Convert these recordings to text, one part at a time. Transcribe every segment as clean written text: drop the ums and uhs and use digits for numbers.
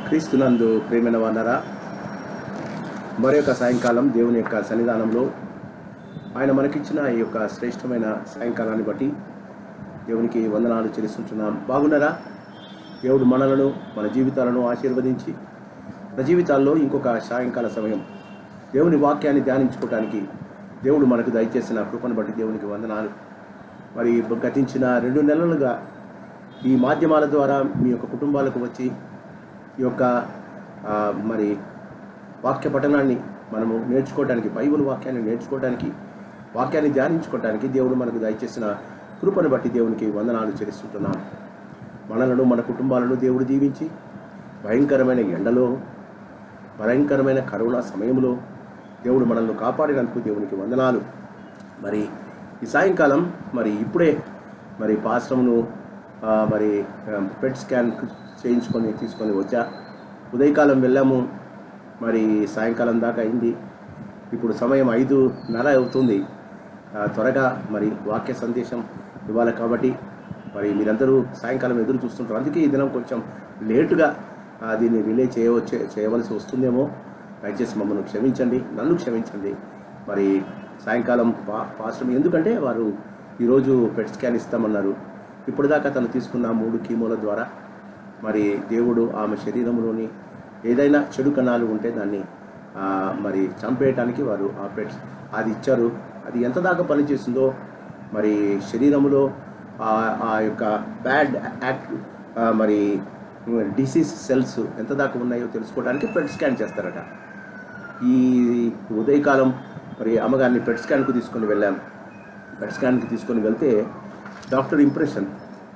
క్రీస్తునందు ప్రేమైన వానరా, మరి యొక్క సాయంకాలం దేవుని యొక్క సన్నిధానంలో ఆయన మనకిచ్చిన ఈ యొక్క శ్రేష్టమైన సాయంకాలాన్ని బట్టి దేవునికి వందనాలు చెల్లిస్తున్నాం. బాగున్నారా? దేవుడు మనలను మన జీవితాలను ఆశీర్వదించి మన జీవితాల్లో ఇంకొక సాయంకాల సమయం దేవుని వాక్యాన్ని ధ్యానించుకోవడానికి దేవుడు మనకు దయచేసిన కృపను బట్టి దేవునికి వందనాలు. మరి గతించిన 2 నెలలుగా ఈ మాధ్యమాల ద్వారా మీ యొక్క కుటుంబాలకు వచ్చి ఈ యొక్క మరి వాక్య పఠనాన్ని మనము నేర్చుకోవడానికి, బైబిల్ వాక్యాన్ని నేర్చుకోవడానికి, వాక్యాన్ని ధ్యానించుకోవడానికి దేవుడు మనకు దయచేసిన కృపను బట్టి దేవునికి వందనాలు చెల్లిస్తున్నాం. మనలను మన కుటుంబాలను దేవుడు దీవించి భయంకరమైన ఎండలో, భయంకరమైన కరోనా సమయంలో దేవుడు మనల్ని కాపాడినందుకు దేవునికి వందనాలు. మరి ఈ సాయంకాలం మరి ఇప్పుడే మరి పాస్టర్ను మరి పెట్ స్కాన్ తీసుకొని వచ్చా. ఉదయకాలం వెళ్ళాము, మరి సాయంకాలం దాకా అయింది. ఇప్పుడు సమయం 5:30 అవుతుంది. త్వరగా మరి వాక్య సందేశం ఇవ్వాలి కాబట్టి మరి మీరందరూ సాయంకాలం ఎదురు చూస్తుంటారు. అందుకే ఈ దినం కొంచెం లేటుగా దీన్ని రిలే చేయవలసి వస్తుందేమో. దయచేసి మమ్మల్ని క్షమించండి, నన్ను క్షమించండి. మరి సాయంకాలం పాస్టర్ ఎందుకంటే వారు ఈరోజు పెట్ స్కాన్ ఇస్తామన్నారు. ఇప్పటిదాకా తను తీసుకున్న 3 కీమోల ద్వారా మరి దేవుడు ఆమె శరీరంలోని ఏదైనా చెడు కణాలు ఉంటే దాన్ని మరి చంపేయటానికి వారు ఆ పెట్స్ అది ఇచ్చారు. అది ఎంత దాకా పనిచేస్తుందో, మరి శరీరంలో ఆ యొక్క బ్యాడ్ యాక్ట్ మరి డిసీజ్ సెల్స్ ఎంత దాకా ఉన్నాయో తెలుసుకోవడానికి పెట్ స్కాన్ చేస్తారట. ఈ ఉదయకాలం మరి అమ్మగారిని పెట్ స్కాన్కు తీసుకొని వెళ్ళాను. పెట్ స్కాన్కి తీసుకొని వెళ్తే డాక్టర్ ఇంప్రెషన్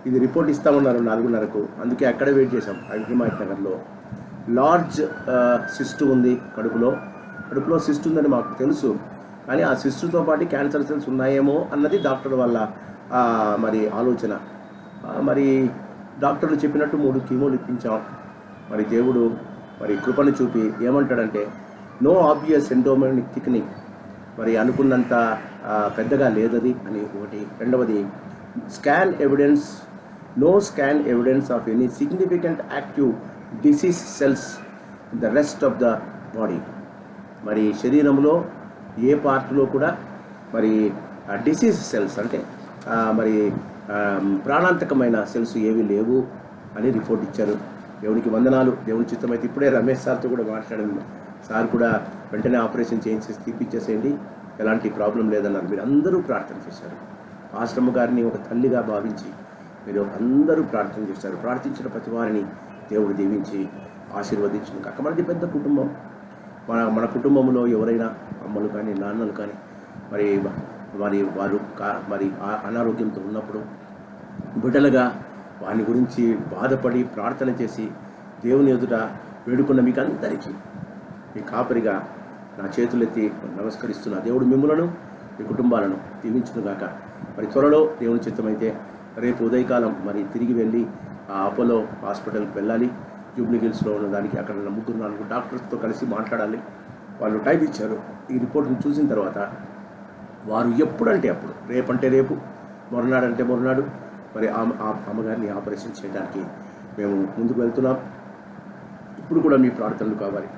ఇది రిపోర్ట్ ఇస్తామన్నారు 4:30కు. అందుకే అక్కడే వెయిట్ చేసాం. హిమాయత్ నగర్లో లార్జ్ సిస్ట్ ఉంది. కడుపులో సిస్ట్ ఉందని మాకు తెలుసు, కానీ ఆ సిస్టుతో పాటు క్యాన్సర్ సెల్స్ ఉన్నాయేమో అన్నది డాక్టర్ వాళ్ళ మరి ఆలోచన. మరి డాక్టర్లు చెప్పినట్టు 3 కీమోలు ఇప్పించాం. మరి దేవుడు మరి కృపను చూపి ఏమంటాడంటే, నో ఆబ్వియస్ ఎండోమెనిక్ థిక్నింగ్, మరి అనుకున్నంత పెద్దగా లేదది అని ఒకటి. రెండవది no scan evidence of any significant active disease cells in the rest of the body. మరి శరీరంలో ఏ పార్ట్లో కూడా మరి డిసీజ్ సెల్స్ అంటే మరి ప్రాణాంతకమైన సెల్స్ ఏవి లేవు అని రిపోర్ట్ ఇచ్చారు. దేవునికి వందనాలు. దేవుని చిత్తమైతే ఇప్పుడే రమేష్ సార్తో కూడా మాట్లాడాను. సార్ కూడా వెంటనే ఆపరేషన్ చేయించేసి తీపిచ్చేసేయండి, ఎలాంటి ప్రాబ్లం లేదన్నారు. మీరు అందరూ ప్రార్థన చేశారు. పాస్టమ్మ గారిని ఒక తల్లిగా భావించి మీరు అందరూ ప్రార్థన చేశారు. ప్రార్థించిన ప్రతి వారిని దేవుడు దీవించి ఆశీర్వదించిన కాక మనది పెద్ద కుటుంబం. మన కుటుంబంలో ఎవరైనా అమ్మలు కానీ నాన్నలు కానీ మరి వారు మరి అనారోగ్యంతో ఉన్నప్పుడు బిడ్డలుగా వాని గురించి బాధపడి ప్రార్థన చేసి దేవుని ఎదుట వేడుకున్న మీకు అందరికీ మీ కాపరిగా నా చేతులెత్తి నమస్కరిస్తున్నా. దేవుడు మిమ్మలను మీ కుటుంబాలను దీవించునుగాక. మరి త్వరలో దేవుని చిత్తమైతే రేపు ఉదయకాలం మరి తిరిగి వెళ్ళి ఆ అపోలో హాస్పిటల్కి వెళ్ళాలి. జూబ్లీ హిల్స్లో ఉన్న దానికి అక్కడ 3-4 డాక్టర్స్తో కలిసి మాట్లాడాలి. వాళ్ళు టైం ఇచ్చారు. ఈ రిపోర్ట్ని చూసిన తర్వాత వారు ఎప్పుడంటే అప్పుడు, రేపంటే రేపు, మరునాడంటే మరునాడు మరి అమ్మగారిని ఆపరేషన్ చేయడానికి మేము ముందుకు వెళ్తున్నాం. ఇప్పుడు కూడా మీ ప్రార్థనలు కావాలి.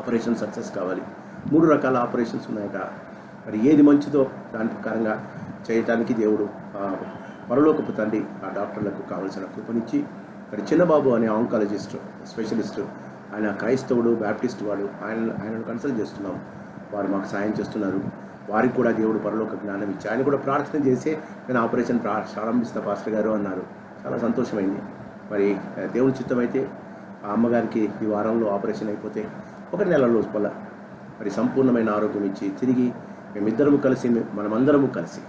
ఆపరేషన్ సక్సెస్ కావాలి. 3 రకాల ఆపరేషన్స్ ఉన్నాయట. మరి ఏది మంచిదో దాని ప్రకారంగా చేయటానికి దేవుడు పరలోకపు తండ్రి ఆ డాక్టర్లకు కావలసిన కృపనిచ్చి, మరి చిన్నబాబు అనే ఆంకాలజిస్ట్ స్పెషలిస్ట్, ఆయన క్రైస్తవుడు, బ్యాప్టిస్ట్ వాడు, ఆయనను కన్సల్ట్ చేస్తున్నాం. వారు మాకు సాయం చేస్తున్నారు. వారికి కూడా దేవుడు పరలోక జ్ఞానం ఇచ్చి ఆయన కూడా ప్రార్థన చేసి నేను ఆపరేషన్ ప్రారంభిస్తా పాస్టర్ గారు అన్నారు. చాలా సంతోషమైంది. మరి దేవుని చిత్తమైతే ఆ అమ్మగారికి ఈ వారంలో ఆపరేషన్ అయిపోతే 1 నెల లోపల మరి సంపూర్ణమైన ఆరోగ్యం ఇచ్చి తిరిగి మేమిద్దరము కలిసి, మనమందరము కలిసి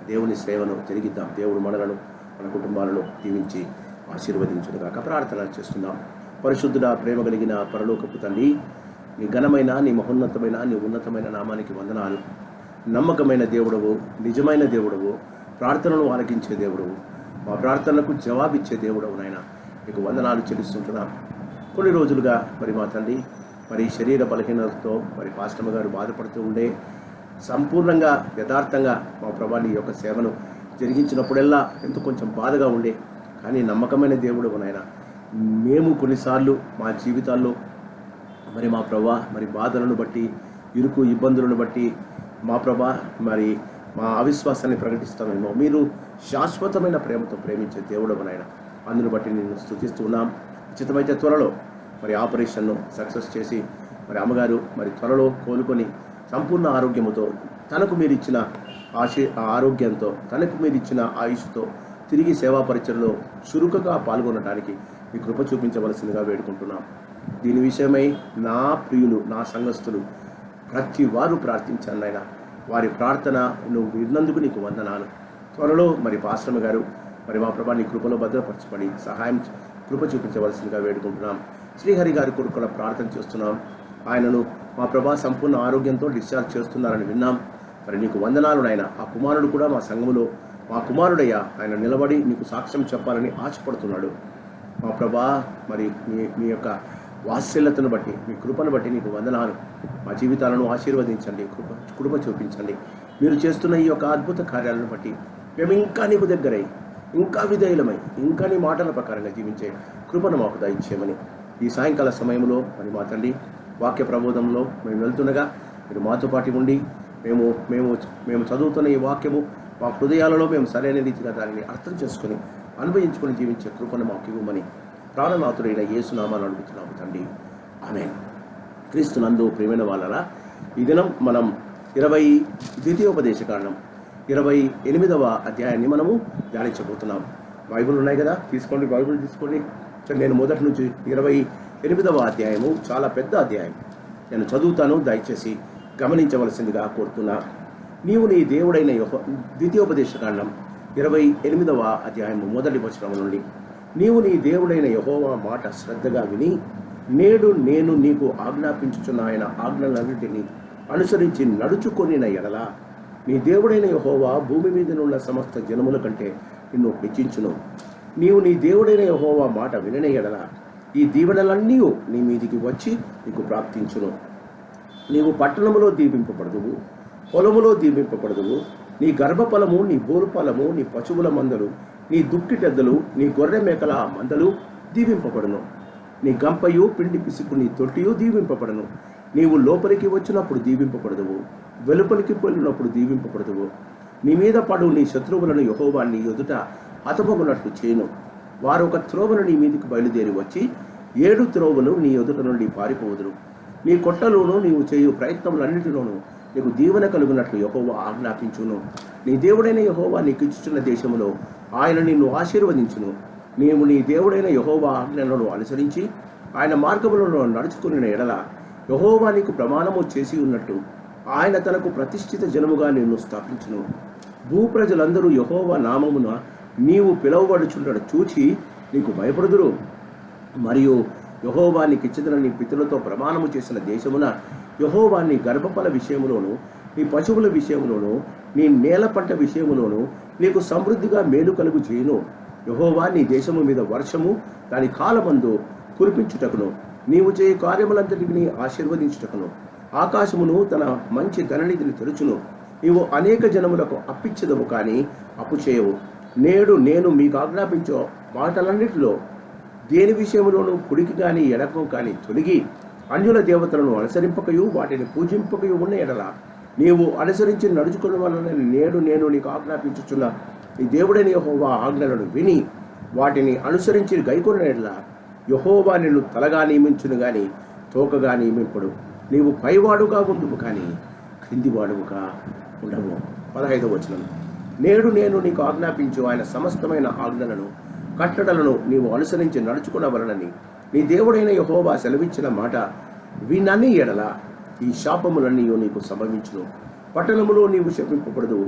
దేవుని సేవను జరిగిద్దాం. దేవుడు మనలను, మన కుటుంబాలను దీవించి ఆశీర్వదించునుగాక. ప్రార్థన చేస్తున్నాం. పరిశుద్ధుడా, ప్రేమ కలిగిన పరలోకపు తండ్రి, నీ ఘనమైన, నీ మహోన్నతమైన, నీ ఉన్నతమైన నామానికి వందనాలు. నమ్మకమైన దేవుడవు, నిజమైన దేవుడవు, ప్రార్థనలు ఆలకించే దేవుడవు, మా ప్రార్థనలకు జవాబిచ్చే దేవుడవు నాయన, నీకు వందనాలు చెల్లిస్తుంటున్నాం. కొన్ని రోజులుగా మరి మా తండ్రి మరి శరీర బలహీనతతో మరి పాస్టమ్మ గారు బాధపడుతూ ఉండే, సంపూర్ణంగా యథార్థంగా మా ప్రభా నీ యొక్క సేవను జరిగించినప్పుడల్లా ఎంతో కొంచెం బాధగా ఉండే, కానీ నమ్మకమైన దేవుడు నాయన మేము కొన్నిసార్లు మా జీవితాల్లో మరి మా ప్రభా మరి బాధలను బట్టి, ఇరుకు ఇబ్బందులను బట్టి మా ప్రభా మరి మా అవిశ్వాసాన్ని ప్రకటిస్తామేమో. మీరు శాశ్వతమైన ప్రేమతో ప్రేమించే దేవుడు నాయన. అందును బట్టి నేను స్తుతిస్తూ ఉన్నాం. ఉచితమైతే త్వరలో మరి ఆపరేషన్ను సక్సెస్ చేసి మరి అమ్మగారు మరి త్వరలో కోలుకొని సంపూర్ణ ఆరోగ్యముతో, తనకు మీరు ఇచ్చిన ఆరోగ్యంతో, తనకు మీరు ఇచ్చిన ఆయుష్తో తిరిగి సేవా పరిచయలో చురుకుగా పాల్గొనడానికి మీ కృప చూపించవలసిందిగా వేడుకుంటున్నాం. దీని విషయమై నా ప్రియులు, నా సంఘస్థులు ప్రతి వారు ప్రార్థించాను నాయన. వారి ప్రార్థన నువ్వు విన్నందుకు నీకు వందనాలు. త్వరలో మరి పాస్టర్ గారు మరి మా ప్రభా నీ కృపలో భద్రపరచబడి సహాయం కృప చూపించవలసిందిగా వేడుకుంటున్నాం. శ్రీహరి గారి కొరకు కూడా ప్రార్థన చేస్తున్నాం. ఆయనను మా ప్రభా సంపూర్ణ ఆరోగ్యంతో డిశ్చార్జ్ చేస్తున్నారని విన్నాం. మరి నీకు వందనాలు నాయన. ఆ కుమారుడు కూడా మా సంఘములో మా కుమారుడయ్యా, ఆయన నిలబడి నీకు సాక్ష్యం చెప్పాలని ఆశపడుతున్నాడు. మా ప్రభా మరి మీ యొక్క వాత్సల్యతను బట్టి, మీ కృపను బట్టి నీకు వందనాలు. మా జీవితాలను ఆశీర్వదించండి, కృప చూపించండి. మీరు చేస్తున్న ఈ యొక్క అద్భుత కార్యాలను బట్టి మేము ఇంకా నీకు దగ్గరై, ఇంకా విధేయులమై, ఇంకా నీ మాటల ప్రకారంగా జీవించే కృపను మాకు దయచేయమని ఈ సాయంకాల సమయంలో మరి మా తండ్రి వాక్య ప్రబోధంలో మేము వెళ్తుండగా మీరు మాతో పాటు ఉండి మేము మేము మేము చదువుతున్న ఈ వాక్యము మా హృదయాలలో మేము సరైన రీతిగా దానిని అర్థం చేసుకుని అనుభవించుకొని జీవించే కృపను మాకు ఇవ్వమని ప్రాణనాథుడైన యేసునామాన్ని అడుగుతున్నాము తండ్రి. ఆమేన్. క్రీస్తునందు ప్రియమైన వాళ్ళరా, ఈ దినం మనం 22వ 28వ అధ్యాయాన్ని మనము ధ్యానించబోతున్నాం. బైబిల్ ఉన్నాయి కదా, తీసుకోండి, బైబిల్ తీసుకోండి. నేను మొదటి నుంచి 28వ అధ్యాయము చాలా పెద్ద అధ్యాయం. నేను చదువుతాను, దయచేసి గమనించవలసిందిగా కోరుతున్నా. నీవు నీ దేవుడైన 28వ అధ్యాయము మొదటి వచనం నుండి, నీవు నీ దేవుడైన యెహోవా మాట శ్రద్ధగా విని నేడు నేను నీకు ఆజ్ఞాపించుచున్న ఆయన ఆజ్ఞలన్నింటినీ అనుసరించి నడుచుకొనిన ఎడల నీ దేవుడైన యెహోవా భూమి మీద ఉన్న సమస్త జనముల కంటే నిన్ను హెచ్చించును. నీవు నీ దేవుడైన యెహోవా మాట వినన ఎడల ఈ దీవెనలన్నీ నీ మీదికి వచ్చి నీకు ప్రాప్తించును. నీవు పట్టణములో దీవింపబడదువు, పొలములో దీవింపబడదువు. నీ గర్భఫలము, నీ బోరుఫలము, నీ పశువుల మందలు, నీ దుక్కిటెద్దలు, నీ గొర్రె మేకల మందలు దీవింపబడును. నీ గంపయు, పిండి పిసుకు, నీ తొట్టియు దీవింపబడను. నీవు లోపలికి వచ్చినప్పుడు దీవింపబడదువు, వెలుపలికి వెళ్ళినప్పుడు దీవింపబడదువు. నీ మీద పడు నీ శత్రువులను యెహోవా నీ ఎదుట హతమగునట్లు చేయను. వారు ఒక త్రోవను నీ మీదికి బయలుదేరి వచ్చి 7 త్రోవలు నీ ఎదుట నుండి పారిపోదురు. నీ కొట్టలోనూ నీవు చేయు ప్రయత్నములన్నిటిలోనూ నీకు దీవెన కలుగునట్లు యెహోవా ఆజ్ఞాపించును. నీ దేవుడైన యెహోవా నీకు ఇచ్చుచున్న దేశములో ఆయన నిన్ను ఆశీర్వదించును. నీవు నీ దేవుడైన యెహోవా ఆజ్ఞలను అనుసరించి ఆయన మార్గములలో నడుచుకుని ఎడల యెహోవా నీకు ప్రమాణము చేసి ఉన్నట్టు ఆయన తనకు ప్రతిష్ఠిత జనముగా నిన్ను స్థాపించును. భూప్రజలందరూ యెహోవా నామమున నీవు పిలువబడుచుండడు చూచి నీకు భయపడుదురు. మరియు యెహోవా నీకు ఇచ్చిన నీ పితరులతో ప్రమాణము చేసిన దేశమున యెహోవా నీ గర్భఫల విషయములోను, నీ పశువుల విషయములోను, నీ నేల పంట విషయములోను నీకు సమృద్ధిగా మేలు కలుగు చేయును. యెహోవా నీ దేశము మీద వర్షము దాని కాలమందు కురిపించుటకును, నీవు చేయు కార్యములంతటిని ఆశీర్వదించుటకును ఆకాశమును తన మంచి ధననిధిని తెరుచును. నీవు అనేక జనములకు అప్పిచ్చదవు, కానీ అప్పు చేయవు. నేడు నేను మీకు ఆజ్ఞాపించే మాటలన్నిటిలో దేని విషయంలోనూ కుడికి కానీ ఎడకం కానీ తొలగి అన్యుల దేవతలను అనుసరింపకయు వాటిని పూజింపకయు ఉన్న ఎడల నీవు అనుసరించి నడుచుకున్న వలన నేడు నేను నీకు ఆజ్ఞాపించుచున్న నీ దేవుడైన యెహోవా ఆజ్ఞలను విని వాటిని అనుసరించి గైకొన్న ఎడల యెహోవా నిన్ను తలగా నియమించును గాని తోకగా నియమింపడు. నీవు పైవాడుగా ఉండువు కానీ క్రిందివాడుగా ఉండవు. 15వ వచనం, నేడు నేను నీకు ఆజ్ఞాపించు ఆయన సమస్తమైన ఆజ్ఞలను కట్టడలను నీవు అనుసరించి నడుచుకునవలనని నీ దేవుడైన యెహోవా సెలవిచ్చిన మాట వినని ఎడల ఈ శాపములన్నీ నీకు సంభవించును. పట్టణములో నీవు శపింపబడదువు,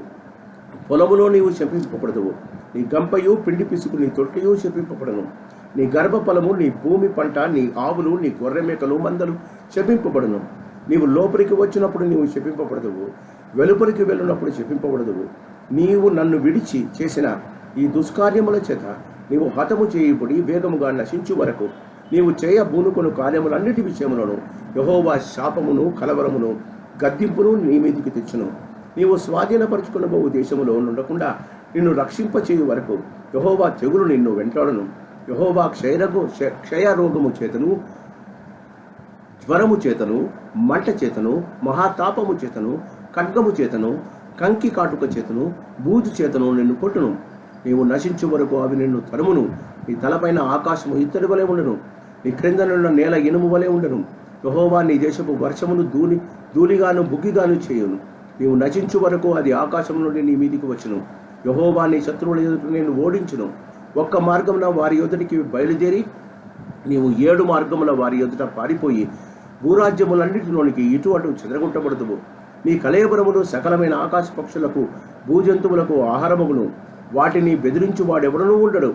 పొలములో నీవు శపింపబడదువు. నీ గంపయు, పిండి పిసుకు, నీ తొట్టియు శపింపబడను. నీ గర్భఫలము, నీ భూమి పంట, నీ ఆవులు, నీ గొర్రె మేకలు మందలు శపింపబడును. నీవు లోపలికి వచ్చినప్పుడు నీవు శపింపబడదువు, వెలుపలికి వెళ్ళినప్పుడు శపింపబడదువు. నీవు నన్ను విడిచి చేసిన ఈ దుష్కార్యముల చేత నీవు హతము చేయబడి వేగముగా నశించు వరకు నీవు చేయబూనుకొను కార్యములన్నిటి విషయములను యెహోవా శాపమును, కలవరమును, గద్దింపును నీ మీదికి తెచ్చును. నీవు స్వాధీనపరుచుకునబోవు దేశములో ఉండకుండా నిన్ను రక్షింపచేయు వరకు యెహోవా తెగులు నిన్ను వెంటాడును. యెహోవా క్షయరోగము చేతను, జ్వరము చేతను, మంట చేతను, మహాతాపము చేతను, ఖడ్గము చేతను, కంకి కాటుక చేతను, బూజు చేతను నిన్ను కొట్టును. నీవు నశించు వరకు అవి నిన్ను తరుమును. నీ తలపైన ఆకాశము ఇత్తడి వలె ఉండను, నీ క్రిందనున్న నేల ఇనుము వలె ఉండను. యెహోవా నీ దేశపు వర్షమును ధూళిగాను బుగ్గిగాను చేయును. నీవు నశించు వరకు అది ఆకాశం నుండి నీ మీదికి వచ్చును. యెహోవా నీ శత్రువుల ఎదుట నేను ఓడించును. ఒక్క మార్గమున వారి ఎదుటికి బయలుదేరి నీవు 7 మార్గముల వారి ఎదుట పారిపోయి భూరాజ్యములన్నిటిలోనికి ఇటు అటు చెదరగొట్టబడుతువు. నీ కళేబరములు సకలమైన ఆకాశ పక్షులకు భూజంతువులకు ఆహారముగును. వాటిని బెదిరించు వాడెవడనూ ఉండడు.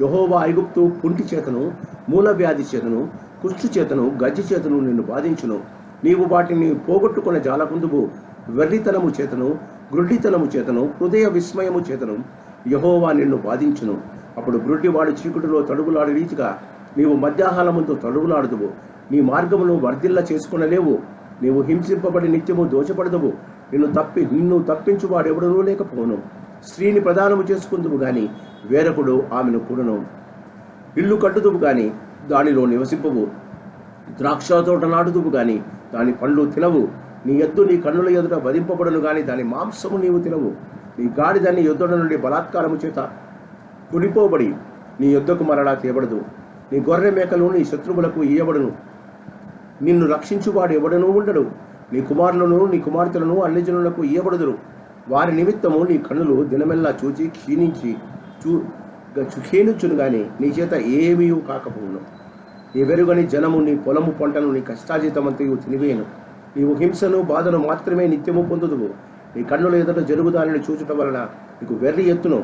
యెహోవా ఐగుప్తు పుంటి చేతను, మూలవ్యాధి చేతను, కుష్టు చేతను, గజ్జి చేతను నిన్ను బాధించును. నీవు వాటిని పోగొట్టుకున్న జాలకుందువు. వెర్రితనము చేతను, గ్రుడ్డితనము చేతను, హృదయ విస్మయము చేతను యెహోవా నిన్ను బాధించును. అప్పుడు గ్రుడ్డివాడు చీకుటిలో తడుగులాడు రీతిగా నీవు మధ్యాహ్నముతో తడుగులాడుదువు. నీ మార్గమును వర్ధిల్ల చేసుకునలేవు. నీవు హింసింపబడి నిత్యము దోషపడదువు. నిన్ను తప్పించు వాడెవడనూ లేకపోను. స్త్రీని ప్రదానము చేసుకుందువు గాని వేరొకడు ఆమెను కూడను. ఇల్లు కట్టుదువు గాని దానిలో నివసింపవు. ద్రాక్ష తోట నాటుదువు గాని దాని పండ్లు తినవు. నీ ఎద్దు నీ కన్నుల ఎదుట వధింపబడును గాని దాని మాంసము నీవు తినవు. నీ గాడిద నీ యొద్ద నుండి బలాత్కారము చేత కొనిపోబడి నీ యొద్దకు మరలా తేబడదు. నీ గొర్రె మేకలు నీ శత్రువులకు ఇయ్యబడును. నిన్ను రక్షించువాడు ఎవడనూ ఉండడు. నీ కుమారులను నీ కుమార్తెలను అన్ని జనులకు ఇయ్యబడుదురు. వారి నిమిత్తము నీ కన్నులు దినమెల్లా చూచి క్షీణించును గాని నీ చేత ఏమీ కాకపోవును. నీ వెరుగని జనము నీ పొలము పంటను నీ కష్టాజీతమంతయు తినివేయను. నీవు హింసను బాధను మాత్రమే నిత్యము పొందుదువు. నీ కన్నుల ఎదుట జరుగుదానిని చూచుట వలన నీకు వెర్రి ఎత్తును.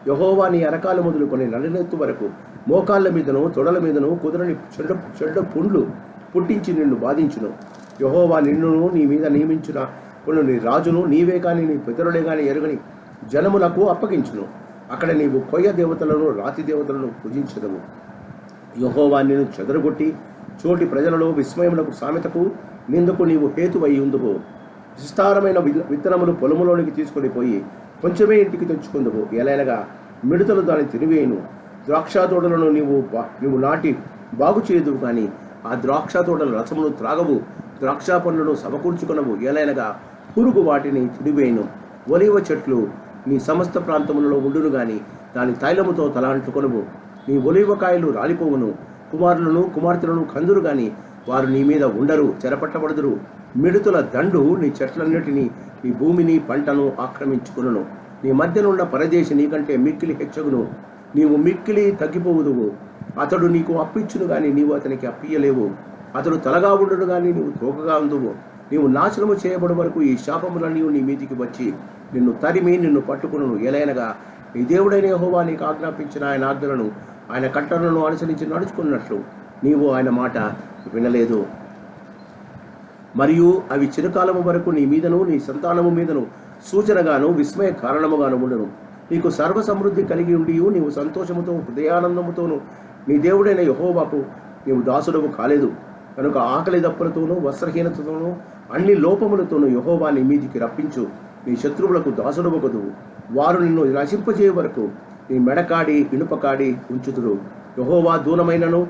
యెహోవా నీ అరకాలు మొదలుకొని నడినెత్తు వరకు మోకాళ్ళ మీదను తొడల మీదను కుదరని చెడ్డ పుండ్లు పుట్టించి నిన్ను బాధించును. యెహోవా నిన్నును నీ మీద నియమించిన నీ రాజును నీవే కానీ నీ పితరులే కానీ ఎరుగని జనములకు అప్పగించును. అక్కడ నీవు కొయ్య దేవతలను రాతి దేవతలను పూజించదవు. యెహోవా నిన్ను చెదరగొట్టి చోటి ప్రజలలో విస్మయములకు సామెతకు నిందుకు నీవు హేతువై ఉందువు. విస్తారమైన విత్తనములు పొలములోనికి తీసుకొని పోయి కొంచెమే ఇంటికి తెచ్చుకుందువు. ఎలైనగా మిడతలు దాన్ని తినివేయును. ద్రాక్ష తోటలను నీవు నాటి బాగు చేయదువు కానీ ఆ ద్రాక్ష తోటల రసమును త్రాగవు. ద్రాక్ష పండ్లను సమకూర్చుకొనవు. ఎలైనగా పురుగు వాటిని తినివేయును. ఒలీవ చెట్లు నీ సమస్త ప్రాంతములలో ఉండును గాని దాని తైలముతో తలాంటుకొనువు. నీ ఒలీవకాయలు రాలిపోవును. కుమారులను కుమార్తెలను కందురు గాని వారు నీ మీద ఉండరు, చెరపట్టబడుదురు. మిడుతుల దండు నీ చెట్లన్నిటినీ నీ భూమిని పంటను ఆక్రమించుకును. నీ మధ్యనున్న పరదేశి నీకంటే మిక్కిలి హెచ్చగును. నీవు మిక్కిలి తగ్గిపోవుదువు. అతడు నీకు అప్పిచ్చును గాని నీవు అతనికి అప్పియలేవు. అతడు తలగా ఉండును గాని నీవు తోకగా ఉందువు. నీవు నాశనము చేయబడి వరకు ఈ శాపములన్నీ నీ మీదికి వచ్చి నిన్ను తరిమి నిన్ను పట్టుకును. ఎలైనగా నీ దేవుడైన యెహోవా నీకు ఆజ్ఞాపించిన ఆయన ఆజ్ఞలను ఆయన కట్టడలను అనుసరించి నడుచుకున్నట్లు నీవు ఆయన మాట వినలేదు. మరియు అవి చిరకాలము వరకు నీ మీదను నీ సంతానము మీదను సూచనగాను విస్మయ కారణముగాను ఉండను. నీకు సర్వ సమృద్ధి కలిగి ఉండి నీవు సంతోషముతో హృదయానందముతోను నీ దేవుడైన యెహోవాకు నీవు దాసుడవు కాలేదు కనుక ఆకలి దప్పులతోనూ వస్త్రహీనతతోనూ అన్ని లోపములతోనూ యెహోవా నీ మీదికి రప్పించు. నీ శత్రువులకు దాసుడవగదువు. వారు నిన్ను నశింపజేయ వరకు నీ మెడకాడి ఇనుపకాడి ఉంచుతురు. యెహోవా దూరమైనను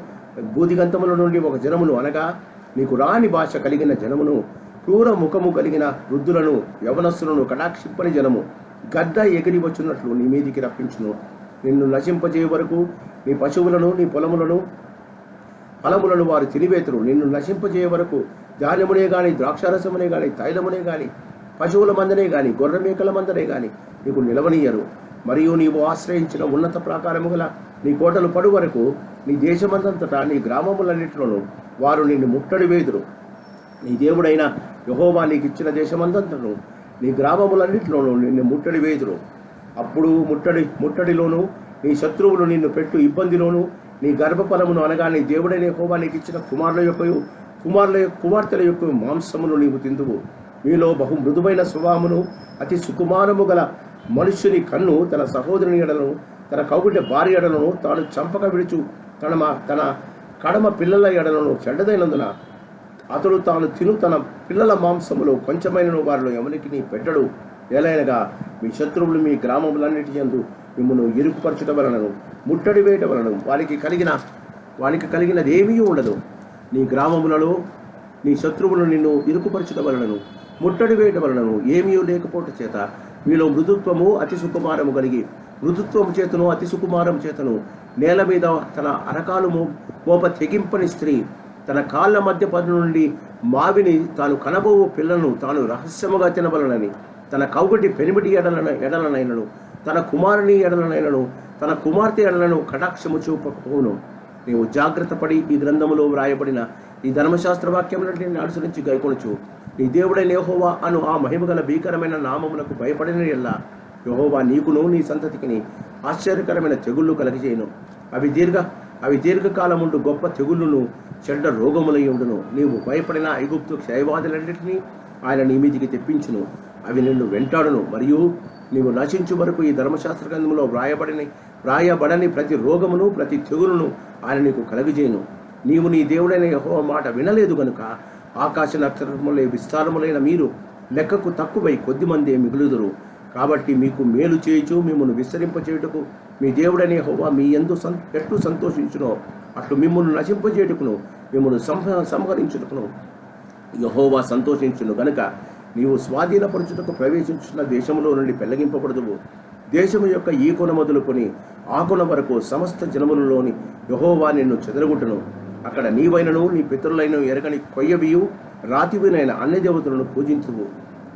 బూదిగంతముల నుండి ఒక జనమును అనగా నీకు రాని భాష కలిగిన జనమును, క్రూర ముఖము కలిగిన వృద్ధులను యవనస్సులను కటాక్షిప్పని జనము గద్ద ఎగిరి వచ్చున్నట్లు నీ మీదికి రప్పించును. నిన్ను నశింపజేయ వరకు నీ పశువులను నీ పొలములను ఫలములను వారు తినివేతురు. నిన్ను నశింపజేయ వరకు ధాన్యమునే గాని ద్రాక్షారసమునే గాని తైలమునే గాని పశువుల మందనే గాని గొర్రె మేకల మందనే గాని నీకు నిలవనీయరు. మరియు నీవు ఆశ్రయించిన ఉన్నత ప్రాకారము గల నీ కోటలు పడు వరకు నీ దేశమంతటా నీ గ్రామములన్నింటిలోనూ వారు నిన్ను ముట్టడి వేదురు. నీ దేవుడైన యెహోవా నీకు ఇచ్చిన దేశమంతటను నీ గ్రామములన్నింటిలోనూ నిన్ను ముట్టడి వేదురు. అప్పుడు ముట్టడిలోను నీ శత్రువులు నిన్ను పెట్టు ఇబ్బందిలోను నీ గర్భఫలమును అనగా నీ దేవుడైన యెహోవా నీకు ఇచ్చిన కుమార్తెల యొక్క మాంసమును నీవు తిందువు. మీలో బహు మృదువైన స్వభావమును అతి సుకుమారము గల మనుష్యుని కన్ను తన సహోదరుని ఎడలను తన కౌగిట భార్య ఎడలను తాను చంపక విడుచు తన కడమ పిల్లల ఎడలను చెడ్డదైనందున అతడు తాను తిను తన పిల్లల మాంసములో కొంచెమైన వారిలో ఎవరికి నీ పెట్టడు. ఎలాగనగా మీ శత్రువులు మీ గ్రామములన్నిటి యందు మిమ్మల్ని ఇరుకుపరచడం వలనను ముట్టడి వేయటం వలన వానికి కలిగినది ఏమీ ఉండదు. నీ గ్రామములలో నీ శత్రువులు నిన్ను ఇరుకుపరచడం వలనను ముట్టడి వేయటం వలనను ఏమీ లేకపోవటం చేత మీలో మృదుత్వము అతి సుకుమారము కలిగి మృదుత్వము చేతను అతి సుకుమారం చేతను నేల మీద తన అరకాలు మోప తెగింపని స్త్రీ తన కాళ్ళ మధ్య పది నుండి మావిని తాను కనబోవు పిల్లను తాను రహస్యముగా తినవలనని తన కౌగటి పెనిమిటి ఎడలనైనను తన కుమారుని ఎడలనైనను తన కుమార్తె ఎడలను కటాక్షము చూపకపోను. నీవు జాగ్రత్త పడి ఈ గ్రంథములో వ్రాయబడిన ఈ ధర్మశాస్త్ర వాక్యములన్నిటిని అనుసరించి గైకొనచ్చు. నీ దేవుడైన యెహోవా అను ఆ మహిమగల భీకరమైన నామమునకు భయపడిన ఎల్లా యెహోవా నీకును నీ సంతతికిని ఆశ్చర్యకరమైన తెగుళ్ళు కలగజేయను. అవి దీర్ఘకాలముండు గొప్ప తెగుళ్ళును చెడ్డ రోగములై ఉండును. నీవు భయపడిన ఐగుప్తు క్షయవాదులన్నింటినీ ఆయన నీ మీదికి తెప్పించును. అవి నిన్ను వెంటాడును. మరియు నీవు నశించు వరకు ఈ ధర్మశాస్త్ర గ్రంథంలో వ్రాయబడని ప్రతి రోగమును ప్రతి తెగులును ఆయన నీకు కలగజేయను. నీవు నీ దేవుడైన యెహోవా మాట వినలేదు గనుక ఆకాశ నక్షత్రములే విస్తారములైన మీరు లెక్కకు తక్కువై కొద్దిమందే మిగులుదురు. కాబట్టి మీకు మేలు చేయుచు మిమ్మల్ని విస్తరింపచేయుటకు మీ దేవుడైన యెహోవా మీ యందు ఎట్లు సంతోషించునో అట్లు మిమ్మల్ని నశింపజేయుటకును మిమ్మల్ని సంహరించుటకును యెహోవా సంతోషించును గనుక నీవు స్వాధీనపరచుటకు ప్రవేశించున్న దేశంలో నుండి పెళ్లగింపబడదువు. దేశము యొక్క ఈ కొన మొదలుకొని ఆ కొన వరకు సమస్త జనములలోని యెహోవా నిన్ను చెదరగొట్టును. అక్కడ నీవైనను నీ పితరులైన ఎరగని కొయ్యవియు రాతివినైన అన్ని దేవతలను పూజించువు.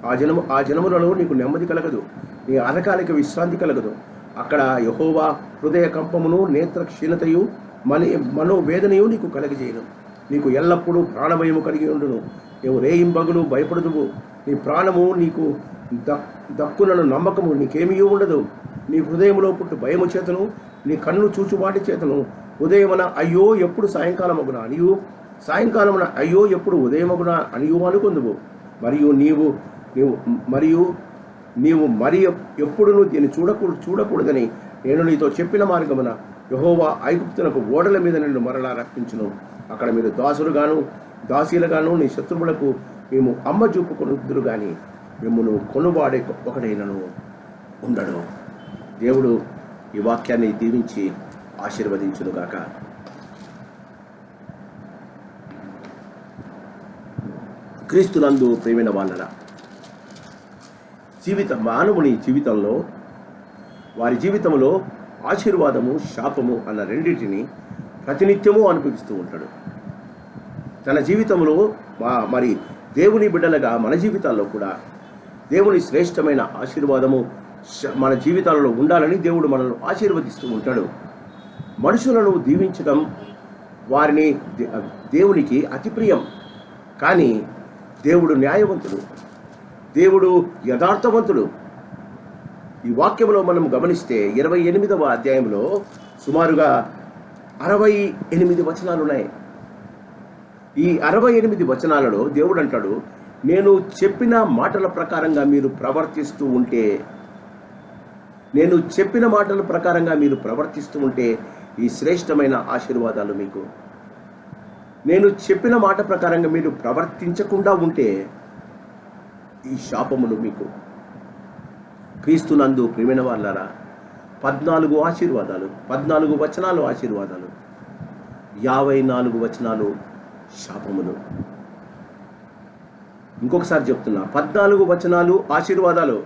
ఆ జనములలో నీకు నెమ్మది కలగదు, నీ అరకాలిక విశ్రాంతి కలగదు. అక్కడ యెహోవా హృదయ కంపమును నేత్ర క్షీణతయు మనోవేదనయు నీకు కలగజేయను. నీకు ఎల్లప్పుడూ ప్రాణభయము కలిగి ఉండును. నీవు రేయింబగులు భయపడుదువు. నీ ప్రాణము నీకు దక్కునను నమ్మకము నీకేమీ ఉండదు. నీ హృదయములో పుట్టు భయము చేతను నీ కన్ను చూచువాటి చేతను ఉదయమున అయ్యో ఎప్పుడు సాయంకాలమగున అనియు సాయంకాలమున అయ్యో ఎప్పుడు ఉదయమగున అనియు అనుకుందువు. నీవు మరి ఎప్పుడునూ దీన్ని చూడకూడదని నేను నీతో చెప్పిన మార్గమున యెహోవా ఐగుప్తునకు ఓడల మీద నిన్ను మరలా రప్పించును. అక్కడ మీరు దాసీలుగాను నీ శత్రువులకు మేము అమ్మ చూపుకొనుదురు గాని మిమ్మల్ని కొనువాడే ఒకడైనను ఉండడు. దేవుడు ఈ వాక్యాన్ని దీవించి ఆశీర్వదించునుగాక. క్రీస్తునందు ప్రియమైన వాళ్ళరా, మానవుని జీవితంలో వారి జీవితంలో ఆశీర్వాదము శాపము అన్న రెండింటిని ప్రతినిత్యము అనుభవిస్తూ ఉంటాడు. తన జీవితంలో మరి దేవుని బిడ్డలుగా మన జీవితాల్లో కూడా దేవుని శ్రేష్టమైన ఆశీర్వాదము మన జీవితాలలో ఉండాలని దేవుడు మనల్ని ఆశీర్వదిస్తూ ఉంటాడు. మనుషులను దీవించడం వారిని దేవునికి అతి ప్రియం. కానీ దేవుడు న్యాయవంతుడు, దేవుడు యథార్థవంతుడు. ఈ వాక్యంలో మనం గమనిస్తే 28వ అధ్యాయంలో సుమారుగా 68 వచనాలు ఉన్నాయి. ఈ 68 వచనాలలో దేవుడు అంటాడు, నేను చెప్పిన మాటల ప్రకారంగా మీరు ప్రవర్తిస్తూ ఉంటే ఈ శ్రేష్టమైన ఆశీర్వాదాలు మీకు. నేను చెప్పిన మాట ప్రకారంగా మీరు ప్రవర్తించకుండా ఉంటే ఈ శాపములు మీకు. క్రీస్తునందు ప్రియమైన వాళ్ళారా, 14 ఆశీర్వాదాలు, 14 వచనాలు ఆశీర్వాదాలు, 54 వచనాలు శాపములు. ఇంకొకసారి చెప్తున్నా, 14 వచనాలు ఆశీర్వాదాలు,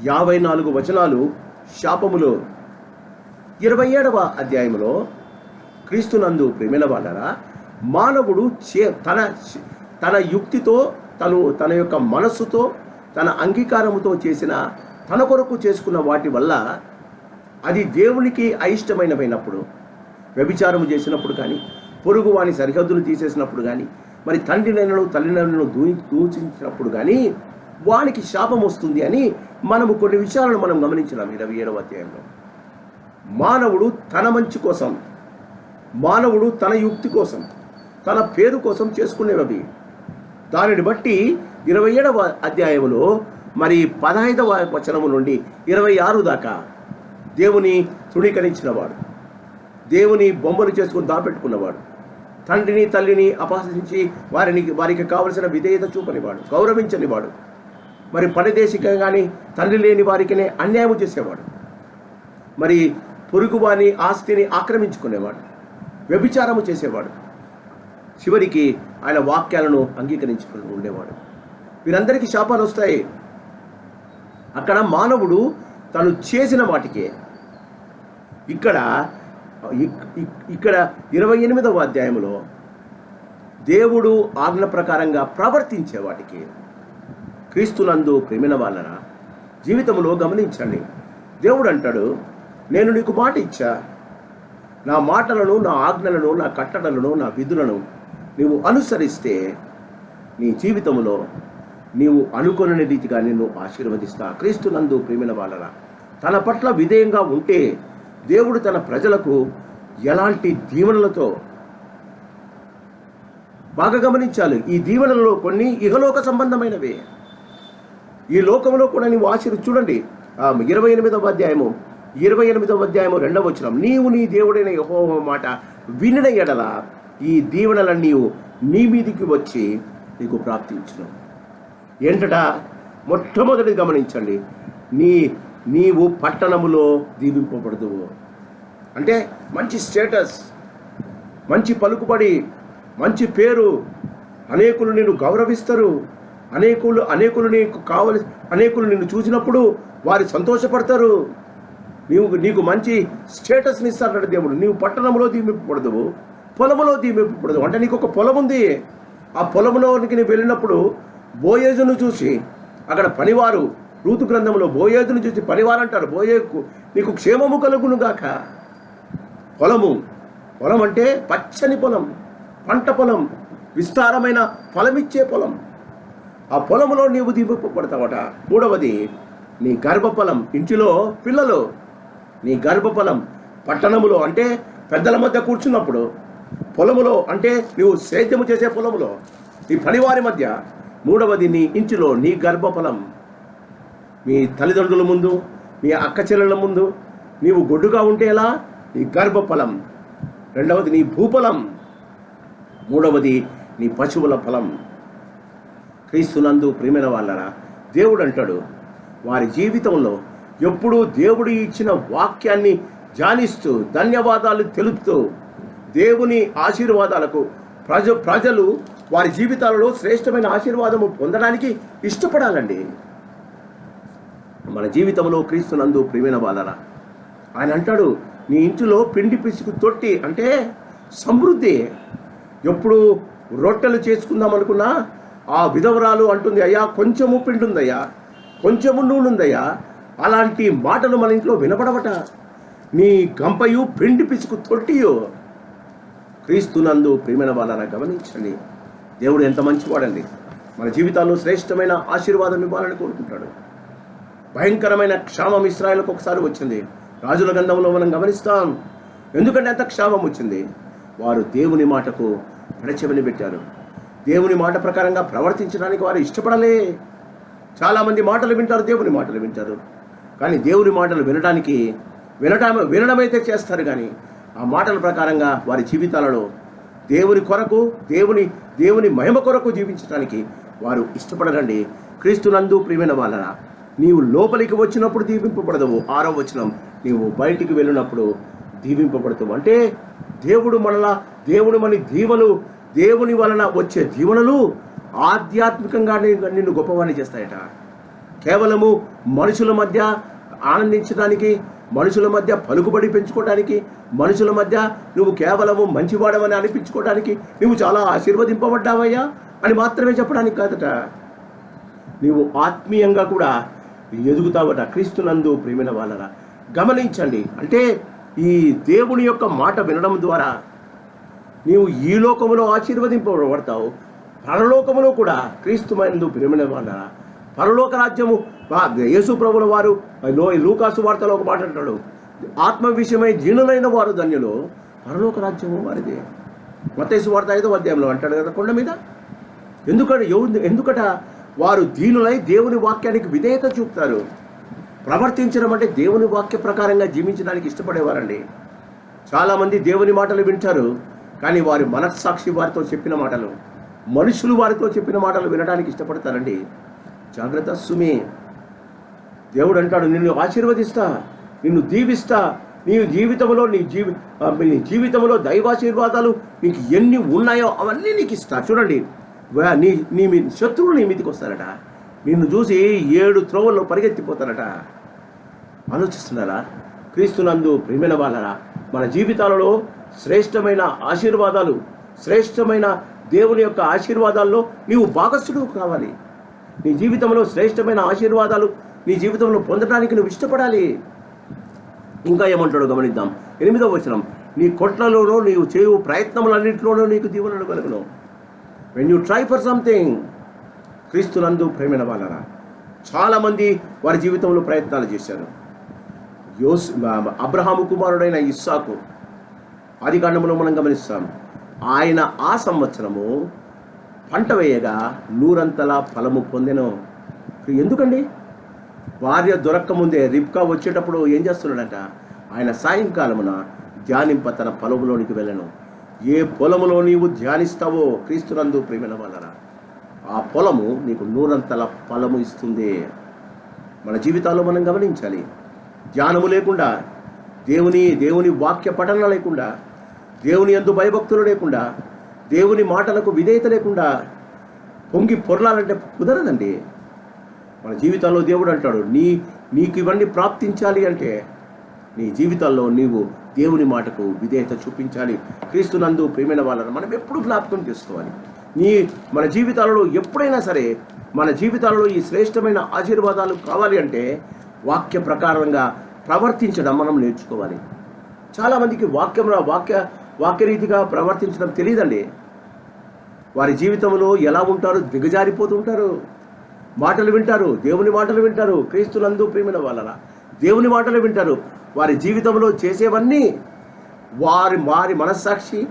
54 వచనాలు శాపములు. 27వ అధ్యాయంలో క్రీస్తునందు ప్రియమైన వాళ్ళారా, మానవుడు తన యుక్తితో తన యొక్క మనస్సుతో తన అంగీకారముతో చేసిన తన కొరకు చేసుకున్న వాటి వల్ల అది దేవునికి అయిష్టమైనప్పుడు, వ్యభిచారము చేసినప్పుడు కానీ, పొరుగు వాని సరిహద్దులు తీసేసినప్పుడు కానీ, మరి తండ్రినైనను తల్లినైనను దూషించినప్పుడు కానీ వానికి శాపం వస్తుంది అని మనము కొన్ని విషయాలను మనం గమనించినాం. 27వ అధ్యాయంలో మానవుడు తన మంచి కోసం, మానవుడు తన యుక్తి కోసం, తన పేరు కోసం చేసుకునేవి. దానిని బట్టి 27వ అధ్యాయంలో మరి 15వ వచనము నుండి 26 దాకా దేవుని తృణీకరించినవాడు, దేవుని బొమ్మలు చేసుకుని దాపెట్టుకున్నవాడు, తండ్రిని తల్లిని అపహసించి వారికి కావలసిన విధేయత చూపనివాడు, గౌరవించనివాడు, మరి పరదేశిగా కానీ తండ్రి లేని వారికి అన్యాయం చేసేవాడు. మరి పొరుగువాని ఆస్తిని ఆక్రమించుకునేవాడు, వ్యభిచారము చేసేవాడు. చివరికి ఆయన వాక్యాలను అంగీకరించుకుని ఉండేవాడు. వీరందరికీ శాపాలు వస్తాయి. అక్కడ మానవుడు తను చేసిన వాటికే. ఇక్కడ 28వ అధ్యాయంలో దేవుడు ఆజ్ఞ ప్రకారంగా ప్రవర్తించే వాటికి. క్రీస్తునందు ప్రేమిన వాళ్ళరా, జీవితంలో గమనించండి. దేవుడు అంటాడు, నేను నీకు మాట ఇచ్చా, నా మాటలను, నా ఆజ్ఞలను, నా కట్టడలను, నా విధులను నీవు అనుసరిస్తే నీ జీవితంలో నీవు అనుకునే రీతిగా నిన్ను ఆశీర్వదిస్తా. క్రీస్తునందు ప్రేమిన వాళ్ళరా, తన పట్ల విధేయంగా ఉంటే దేవుడు తన ప్రజలకు ఎలాంటి దీవెనలతో, బాగా గమనించాలి, ఈ దీవెనలలో కొన్ని ఇహలోక సంబంధమైనవే. ఈ లోకంలో కూడా నీవు చూడండి, 28వ అధ్యాయము 2వ వచనం, నీవు నీ దేవుడైన యెహోవా మాట వినిన ఎడల ఈ దీవెనలను నీవు నీ మీదికి వచ్చి నీకు ప్రాప్తించును. ఏంటట? మొట్టమొదటి గమనించండి, నీవు పట్టణములో దీవింపబడదువు. అంటే మంచి స్టేటస్, మంచి పలుకుబడి, మంచి పేరు, అనేకులు నిన్ను గౌరవిస్తారు, అనేకులు నిన్ను చూసినప్పుడు వారు సంతోషపడతారు, నీకు మంచి స్టేటస్ని ఇస్తాడు దేవుడు. నీవు పట్టణంలో దీవింపబడదువు, పొలములో దీవింపబడదు. అంటే నీకు ఒక పొలం ఉంది, ఆ పొలంలోనికి నీవు వెళ్ళినప్పుడు బోయేజును చూసి, అక్కడ పనివారు, రూతు గ్రంథంలో బోయేజును చూసి పనివారు అంటారు, బోయేకు నీకు క్షేమము కలుగును గాక. పొలం అంటే పచ్చని పొలం, పంట పొలం, విస్తారమైన ఫలమిచ్చే పొలం. ఆ పొలంలో నీవు దీవింపబడతావట. 3వది నీ గర్భఫలం, ఇంటిలో పిల్లలు. నీ గర్భఫలం పట్టణములో అంటే పెద్దల మధ్య కూర్చున్నప్పుడు, పొలములో అంటే నీవు సేద్యము చేసే పొలములో, నీ పనివారి మధ్య. 3వది నీ ఇంటిలో నీ గర్భఫలం. మీ తల్లిదండ్రుల ముందు, మీ అక్క చెల్లెల ముందు నీవు గొడ్డుగా ఉంటే ఎలా? నీ గర్భఫలం. 2వది నీ భూఫలం. 3వది నీ పశువుల ఫలం. క్రీస్తునందు ప్రియమైన వాళ్ళరా, దేవుడు అంటాడు, వారి జీవితంలో ఎప్పుడూ దేవుడు ఇచ్చిన వాక్యాన్ని ధ్యానిస్తూ, ధన్యవాదాలు తెలుపుతూ, దేవుని ఆశీర్వాదాలకు ప్రజలు వారి జీవితాలలో శ్రేష్టమైన ఆశీర్వాదము పొందడానికి ఇష్టపడాలండి. మన జీవితంలో క్రీస్తునందు ప్రియమైన వాళ్ళరా, ఆయన అంటాడు, నీ ఇంటిలో పిండి పిసుకు తొట్టి అంటే సమృద్ధి. ఎప్పుడు రొట్టెలు చేసుకుందాం అనుకున్నా ఆ విధవరాలు అంటుంది, అయ్యా కొంచెము పిండి ఉందయ్యా, కొంచెము నూనె ఉందయ్యా. అలాంటి మాటలు మన ఇంట్లో వినపడవట. నీ గంపయు పిండి పిసుకు తొట్టియో. క్రీస్తునందు ప్రియమైన వాళ్ళని గమనించండి. దేవుడు ఎంత మంచివాడండి. మన జీవితాల్లో శ్రేష్టమైన ఆశీర్వాదం ఇవ్వాలని కోరుకుంటాడు. భయంకరమైన క్షామం ఇశ్రాయేలుకు ఒకసారి వచ్చింది. రాజుల గ్రంథంలో మనం గమనిస్తాం. ఎందుకంటే అంత క్షామం వచ్చింది? వారు దేవుని మాటకు పెడచెవిని పెట్టారు. దేవుని మాట ప్రకారంగా ప్రవర్తించడానికి వారు ఇష్టపడలే. చాలామంది మాటలు వింటారు, దేవుని మాటలు వింటారు, కానీ దేవుని మాటలు వినడమైతే చేస్తారు, కానీ ఆ మాటల ప్రకారంగా వారి జీవితాలలో దేవుని కొరకు, దేవుని మహిమ కొరకు జీవించడానికి వారు ఇష్టపడరండి. క్రీస్తునందు ప్రియమైన వాళ్ళరా, నీవు లోపలికి వచ్చినప్పుడు దీవింపబడదవు. 6వ వచనం, నీవు బయటికి వెళ్ళినప్పుడు దీవింపబడతావు. అంటే దేవుడు మన దేవుని వలన వచ్చే దీవెనలు ఆధ్యాత్మికంగా నిన్ను గొప్పవాణ్ణి చేస్తాయట. కేవలము మనుషుల మధ్య ఆనందించడానికి, మనుషుల మధ్య పలుకుబడి పెంచుకోవడానికి, మనుషుల మధ్య నువ్వు కేవలము మంచివాడవని అనిపించుకోవడానికి, నువ్వు చాలా ఆశీర్వదింపబడ్డావయ్యా అని మాత్రమే చెప్పడానికి కాదట. నీవు ఆత్మీయంగా కూడా ఎదుగుతావట. క్రీస్తునందు ప్రియమైన వాళ్ళరా, గమనించండి. అంటే ఈ దేవుని యొక్క మాట వినడం ద్వారా నీవు ఈ లోకములో ఆశీర్వదింపబడతావు, పరలోకములో కూడా. క్రీస్తునందు ప్రియమైన వాళ్ళరా, పరలోక రాజ్యము యేసు ప్రభుల వారు లూకాసు వార్తలో ఒక మాట అంటాడు, ఆత్మ విషయమై దీనులైన వారు ధన్యులు, పరలోక రాజ్యము వారిదే. మత్తయి సువార్త 5వ అధ్యాయంలో అంటాడు కదా కొండ మీద. ఎందుకట వారు దీనులై దేవుని వాక్యానికి విధేయత చూపుతారు. ప్రవర్తించడం అంటే దేవుని వాక్య ప్రకారంగా జీవించడానికి ఇష్టపడేవారండి. చాలామంది దేవుని మాటలు వింటారు, కానీ వారి మనస్సాక్షి వారితో చెప్పిన మాటలు, మనుషులు వారితో చెప్పిన మాటలు వినడానికి ఇష్టపడతారండి. జాగ్రత్త సుమి. దేవుడు అంటాడు, నిన్ను ఆశీర్వదిస్తా, నిన్ను దీవిస్తా, నీ జీవితంలో దైవాశీర్వాదాలు నీకు ఎన్ని ఉన్నాయో అవన్నీ నీకు ఇస్తా. చూడండి, నీ శత్రువులు నీ మీదకి వస్తారట, నిన్ను చూసి 7 త్రోవల్లో పరిగెత్తిపోతారట. ఆలోచిస్తున్నారా? క్రీస్తునందు ప్రియమైన వాళ్ళరా, మన జీవితాలలో శ్రేష్టమైన ఆశీర్వాదాలు, శ్రేష్టమైన దేవుని యొక్క ఆశీర్వాదాల్లో నీవు భాగస్థుడు కావాలి. నీ జీవితంలో శ్రేష్టమైన ఆశీర్వాదాలు నీ జీవితంలో పొందడానికి నువ్వు ఇష్టపడాలి. ఇంకా ఏమంటాడో గమనిద్దాం. 8వ వచనం, నీ కొట్లలోనూ నీవు చేయు ప్రయత్నములన్నింటిలోనూ నీకు దీవెనలు కలుగును. When you try for something. క్రీస్తునందు ప్రేమైన వాళ్ళరా, చాలామంది వారి జీవితంలో ప్రయత్నాలు చేశారు. అబ్రహాము కుమారుడైన ఇస్సాకు ఆదికాండములో మనం గమనిస్తాం. ఆయన ఆ సంవత్సరము పంట వేయగా 100 ఫలము పొందెను. ఎందుకండి? భార్య దొరక్కముందే రిబ్కా వచ్చేటప్పుడు ఏం చేస్తున్నాడంట? ఆయన సాయంకాలమున ధ్యానింప తన పొలంలోనికి వెళ్ళను. ఏ పొలములో నీవు ధ్యానిస్తావో క్రీస్తునందు ప్రియమైన వాళ్ళరా, ఆ పొలము నీకు 100 ఫలము ఇస్తుంది. మన జీవితాల్లో మనం గమనించాలి. ధ్యానము లేకుండా, దేవుని వాక్య పఠన లేకుండా, దేవుని యందు భయభక్తులు లేకుండా, దేవుని మాటలకు విధేయత లేకుండా పొంగి పొరలాలంటే కుదరదండి. మన జీవితాల్లో దేవుడు అంటాడు, నీకు ఇవన్నీ ప్రాప్తించాలి అంటే నీ జీవితాల్లో నీవు దేవుని మాటకు విధేయత చూపించాలి. క్రీస్తునందు ప్రియమైన వాళ్ళని మనం ఎప్పుడు జ్ఞాపకం చేసుకోవాలి. మన జీవితాలలో ఎప్పుడైనా సరే, మన జీవితాలలో ఈ శ్రేష్టమైన ఆశీర్వాదాలు కావాలి అంటే వాక్య ప్రకారంగా ప్రవర్తించడం మనం నేర్చుకోవాలి. చాలామందికి వాక్యరీతిగా ప్రవర్తించడం తెలియదండి. వారి జీవితంలో ఎలా ఉంటారు? దిగజారిపోతుంటారు. మాటలు వింటారు, దేవుని మాటలు వింటారు. క్రీస్తునందు ప్రియమైన వాళ్ళరా, దేవుని మాటలు వింటారు. వారి జీవితంలో చేసేవన్నీ వారి మనస్సాక్షి,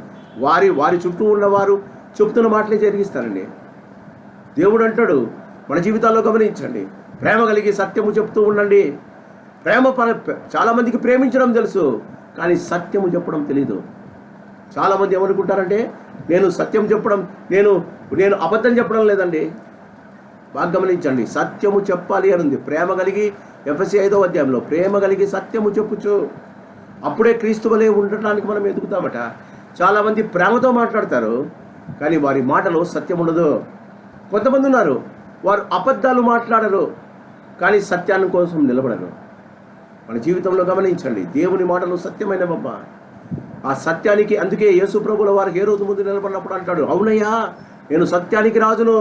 వారి చుట్టూ ఉన్నవారు చెబుతున్న మాటలే జరిగిస్తారండి. దేవుడు అంటాడు, మన జీవితాల్లో గమనించండి, ప్రేమ కలిగి సత్యము చెప్తూ ఉండండి. చాలామందికి ప్రేమించడం తెలుసు, కానీ సత్యము చెప్పడం తెలీదు. చాలామంది ఏమనుకుంటారంటే, నేను సత్యం చెప్పడం, నేను అబద్ధం చెప్పడం లేదండి. బాగా గమనించండి, సత్యము చెప్పాలి అని ఉంది. ప్రేమ కలిగి, ఎఫెసీ 5వ అధ్యాయంలో, ప్రేమ కలిగి సత్యము చెప్పుచు, అప్పుడే క్రీస్తు వలె ఉండటానికి మనం ఎదుగుతామట. చాలామంది ప్రేమతో మాట్లాడతారు, కానీ వారి మాటలో సత్యం ఉండదు. కొంతమంది ఉన్నారు, వారు అబద్ధాలు మాట్లాడరు, కానీ సత్యాన్ని కోసం నిలబడరు. మన జీవితంలో గమనించండి, దేవుని మాటలు సత్యమైనవమ్మ. ఆ సత్యానికి, అందుకే యేసు ప్రభువుల వారికి ఏ రోజు ముందు నిలబడినప్పుడు అంటాడు, అవునయ్యా నేను సత్యానికి రాజును.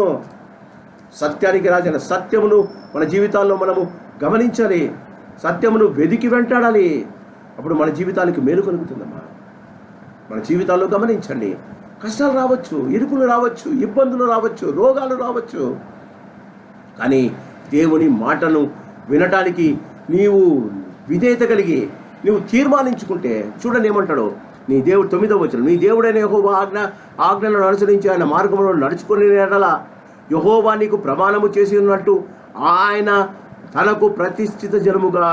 సత్యమును మన జీవితాల్లో మనము గమనించాలి, సత్యమును వెదికి వెంటాడాలి. అప్పుడు మన జీవితానికి మేలు కలుగుతుందమ్మా. మన జీవితాల్లో గమనించండి, కష్టాలు రావచ్చు, ఇరుకులు రావచ్చు, ఇబ్బందులు రావచ్చు, రోగాలు రావచ్చు, కానీ దేవుని మాటను వినటానికి నీవు విధేయత కలిగి నువ్వు తీర్మానించుకుంటే, చూడండి ఏమంటాడు నీ దేవుడు. 9వ వచనం, నీ దేవుడైన యెహోవా ఆజ్ఞలను అనుసరించి ఆయన మార్గంలో నడుచుకుని ఎడలా యెహోవా నీకు ప్రమాణము చేసి ఉన్నట్టు ఆయన తనకు ప్రతిష్ఠిత జనముగా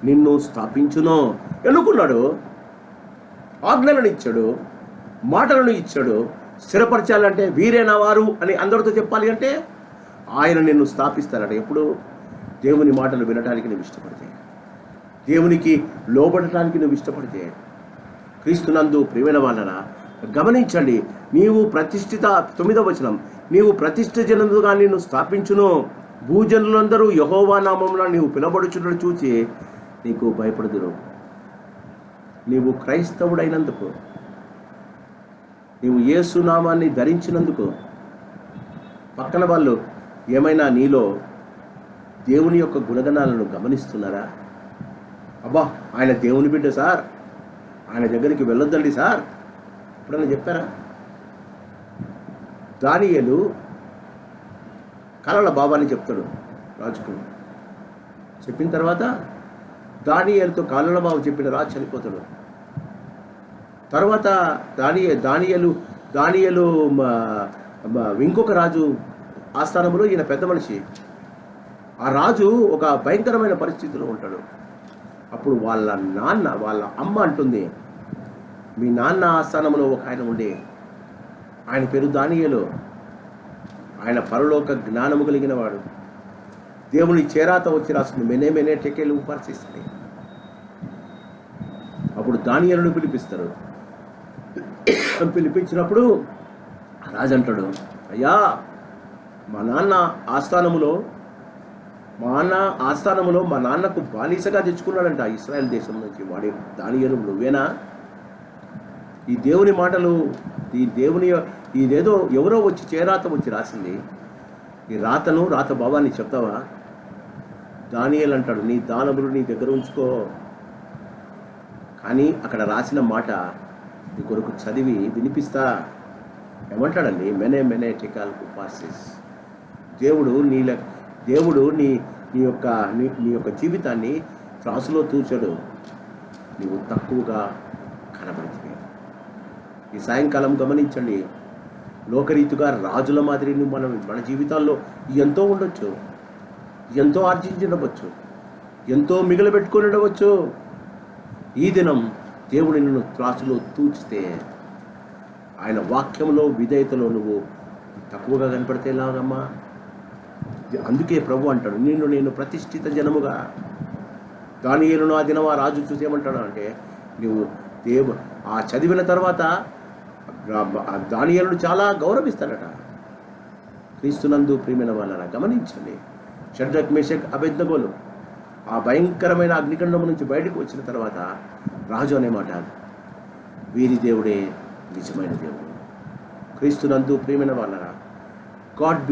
నిన్ను స్థాపించును. ఎన్నుకున్నాడు, ఆజ్ఞలను ఇచ్చాడు, మాటలను ఇచ్చాడు. స్థిరపరచాలంటే వీరేనా వారు అని అందరితో చెప్పాలి అంటే ఆయన నిన్ను స్థాపిస్తారట. ఎప్పుడు? దేవుని మాటలు వినడానికి నువ్వు ఇష్టపడితే, దేవునికి లోబడటానికి నువ్వు ఇష్టపడితే. క్రీస్తునందు ప్రియమైన వాళ్ళరా, గమనించండి, నీవు ప్రతిష్ఠిత, 9వ వచనం, నీవు ప్రతిష్ఠ జనముగా నిన్ను స్థాపించును. భూజనులందరూ యెహోవా నామమున నీవు పిలబడుచున్నట్టు చూచి నీకు భయపడుదురు. నీవు క్రైస్తవుడైనందుకు, నీవు యేసు నామాన్ని ధరించినందుకు పక్కన వాళ్ళు ఏమైనా నీలో దేవుని యొక్క గుణగణాలను గమనిస్తున్నారా? అబ్బా ఆయన దేవుని బిడ్డ సార్, ఆయన దగ్గరికి వెళ్ళొద్దండి సార్ ఎప్పుడన్నా చెప్పారా? దానియేలు కలల భావాన్ని చెప్తాడు రాజుకు. చెప్పిన తర్వాత దానియేలుతో కలల భావం చెప్పిన రాజు చనిపోతాడు. తర్వాత దానియేలు ఇంకొక రాజు ఆస్థానంలో ఈయన పెద్ద మనిషి. ఆ రాజు ఒక భయంకరమైన పరిస్థితిలో ఉంటాడు. అప్పుడు వాళ్ళ అమ్మ అంటుంది, మీ నాన్న ఆస్థానంలో ఒక ఆయన ఉండే, ఆయన పేరు దానియేలు, ఆయన పరలోక జ్ఞానము కలిగిన వాడు, దేవుని చేరాత వచ్చి రాస్తుంది, మెనే మెనే టెకేలు ఉపార్సిస్తాయి. అప్పుడు దానియేలును పిలిపిస్తారు. పిలిపించినప్పుడు రాజు అంటాడు, అయ్యా మా నాన్న ఆస్థానములో మా నాన్నకు బానిసగా తెచ్చుకున్నాడంట ఇశ్రాయేల్ దేశం నుంచి. వాడి దానియేలు నువ్వేనా? ఈ దేవుని మాటలు, ఇదేదో ఎవరో వచ్చి చేరాత వచ్చి రాసింది, ఈ రాత భావాన్ని చెప్తావా? దానియేలు అంటాడు, నీ దానములు నీ దగ్గర ఉంచుకో, కానీ అక్కడ రాసిన మాట నీ కొరకు చదివి వినిపిస్తా. ఏమంటాడండి? మెనే మెనే టెకాల్ ఉపాసిస్. దేవుడు నీ యొక్క జీవితాన్ని త్రాసులో తూచాడు. నీవు తక్కువగా కనబడుతుంది. ఈ సాయంకాలం గమనించండి, లోకరీతిగా రాజుల మాదిరి మన జీవితాల్లో ఎంతో ఉండొచ్చు, ఎంతో ఆర్జించవచ్చు, ఎంతో మిగిలిపెట్టుకొని ఉండవచ్చు. ఈ దినం దేవుడు నిన్ను త్రాసులో తూచితే, ఆయన వాక్యంలో విధేయతలో నువ్వు తక్కువగా కనపడితే ఎలాగమ్మా? అందుకే ప్రభు అంటాడు, నేను ప్రతిష్ఠిత జనముగా. దానియేలును ఆ దినం ఆ రాజు చూసి ఏమంటాడు అంటే, నువ్వు ఆ చదివిన తర్వాత దానియేలును చాలా గౌరవిస్తాడట. క్రీస్తునందు ప్రియమైన వాళ్ళరా గమనించండి, షడ్రక్ మేషక్ అబేద్నెగోలు ఆ భయంకరమైన అగ్నికండం నుంచి బయటకు వచ్చిన తర్వాత రాజు అనే మాట, వీరి దేవుడే నిజమైన దేవుడు. క్రీస్తునందు ప్రియమైన వాళ్ళరా, God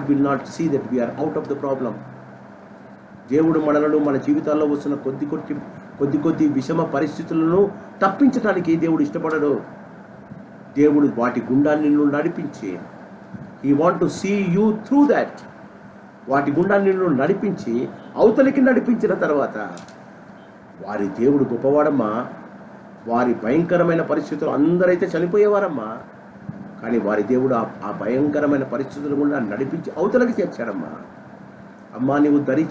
will not see that we are out of the problem. దేవుడు మనలను మన జీవితాల్లో వస్తున్న కొద్ది విషమ పరిస్థితులను తప్పించడానికి దేవుడు ఇష్టపడడు. దేవుడు వాటి గుండా నిన్ను నడిపించి, he want to see you through that. వాటి గుండా నిన్ను నడిపించి అవతలికి నడిపించిన తర్వాత, వారి దేవుడు గొప్పవాడమ్మా. వారి భయంకరమైన పరిస్థితులు అందరైతే చనిపోయేవారమ్మా, కానీ వారి దేవుడు ఆ భయంకరమైన పరిస్థితుల గుండా నడిపించి అవతలకి చేర్చాడమ్మా. అమ్మా, నీవు దరి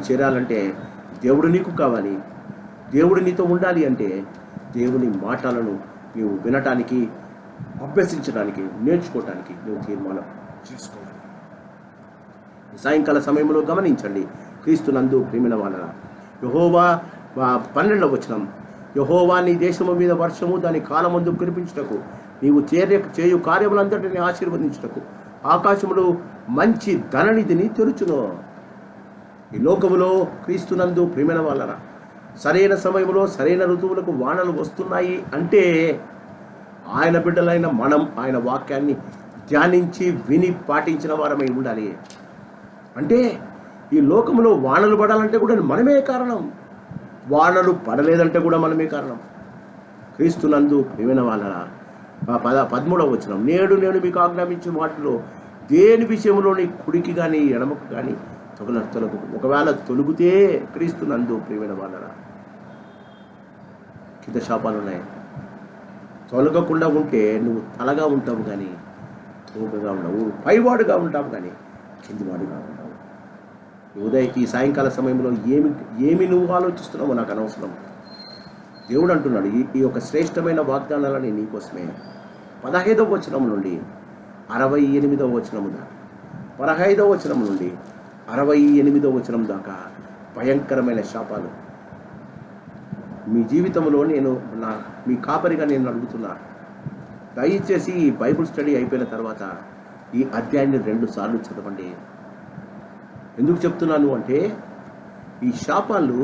చేరాలంటే దేవుడు నీకు కావాలి. దేవుడు నీతో ఉండాలి అంటే దేవుని మాటలను నీవు వినటానికి, అభ్యసించడానికి, నేర్చుకోవటానికి నువ్వు తీర్మానం చేసుకోవాలి. సాయంకాల సమయంలో గమనించండి, క్రీస్తునందు ప్రియమైన వాళ్ళ యెహోవా 12వ వచనం, యెహోవా నీ దేశము మీద వర్షము దాని కాలమందు కురిపించుటకు, నీవు చేయు కార్యములంతటిని ఆశీర్వదించుటకు ఆకాశములు మంచి ధననిధిని తెరుచును. ఈ లోకములో క్రీస్తునందు ప్రియమైన వాళ్ళరా, సరైన సమయంలో సరైన ఋతువులకు వానలు వస్తున్నాయి అంటే ఆయన బిడ్డలైన మనం ఆయన వాక్యాన్ని ధ్యానించి విని పాటించిన వారమై ఉండాలి. అంటే ఈ లోకంలో వానలు పడాలంటే కూడా మనమే కారణం, వానలు పడలేదంటే కూడా మనమే కారణం. క్రీస్తునందు ప్రియమైన వాళ్ళరా, 13వ వచనం, నేడు నేను మీకు ఆజ్ఞాపించే వాటిలో దేని విషయంలో నీ కుడికి కానీ ఎడమకు కానీ తొలగు. ఒకవేళ తొలుగుతే క్రీస్తునందు ప్రియమైన వాళ్ళరా, కింద శాపాలు ఉన్నాయి. తొలగకుండా ఉంటే నువ్వు తలగా ఉంటావు కానీ తోకగా ఉండవు, పైవాడుగా ఉంటావు కానీ కిందివాడుగా ఉంటావు. ఈ సాయంకాల సమయంలో ఏమి నువ్వు ఆలోచిస్తున్నావో నాకు అనవసరం. దేవుడు అంటున్నాడు, ఈ యొక్క శ్రేష్టమైన వాగ్దానాలని నీకోసమే. 15వ వచనం నుండి 68వ వచనము దాకా, 15వ వచనం నుండి 68వ వచనం దాకా భయంకరమైన శాపాలు. మీ జీవితంలో మీ కాపరిగా నేను అడుగుతున్నా, దయచేసి ఈ బైబుల్ స్టడీ అయిపోయిన తర్వాత ఈ అధ్యాయాన్ని 2 సార్లు చదవండి. ఎందుకు చెప్తున్నాను అంటే, ఈ శాపాలు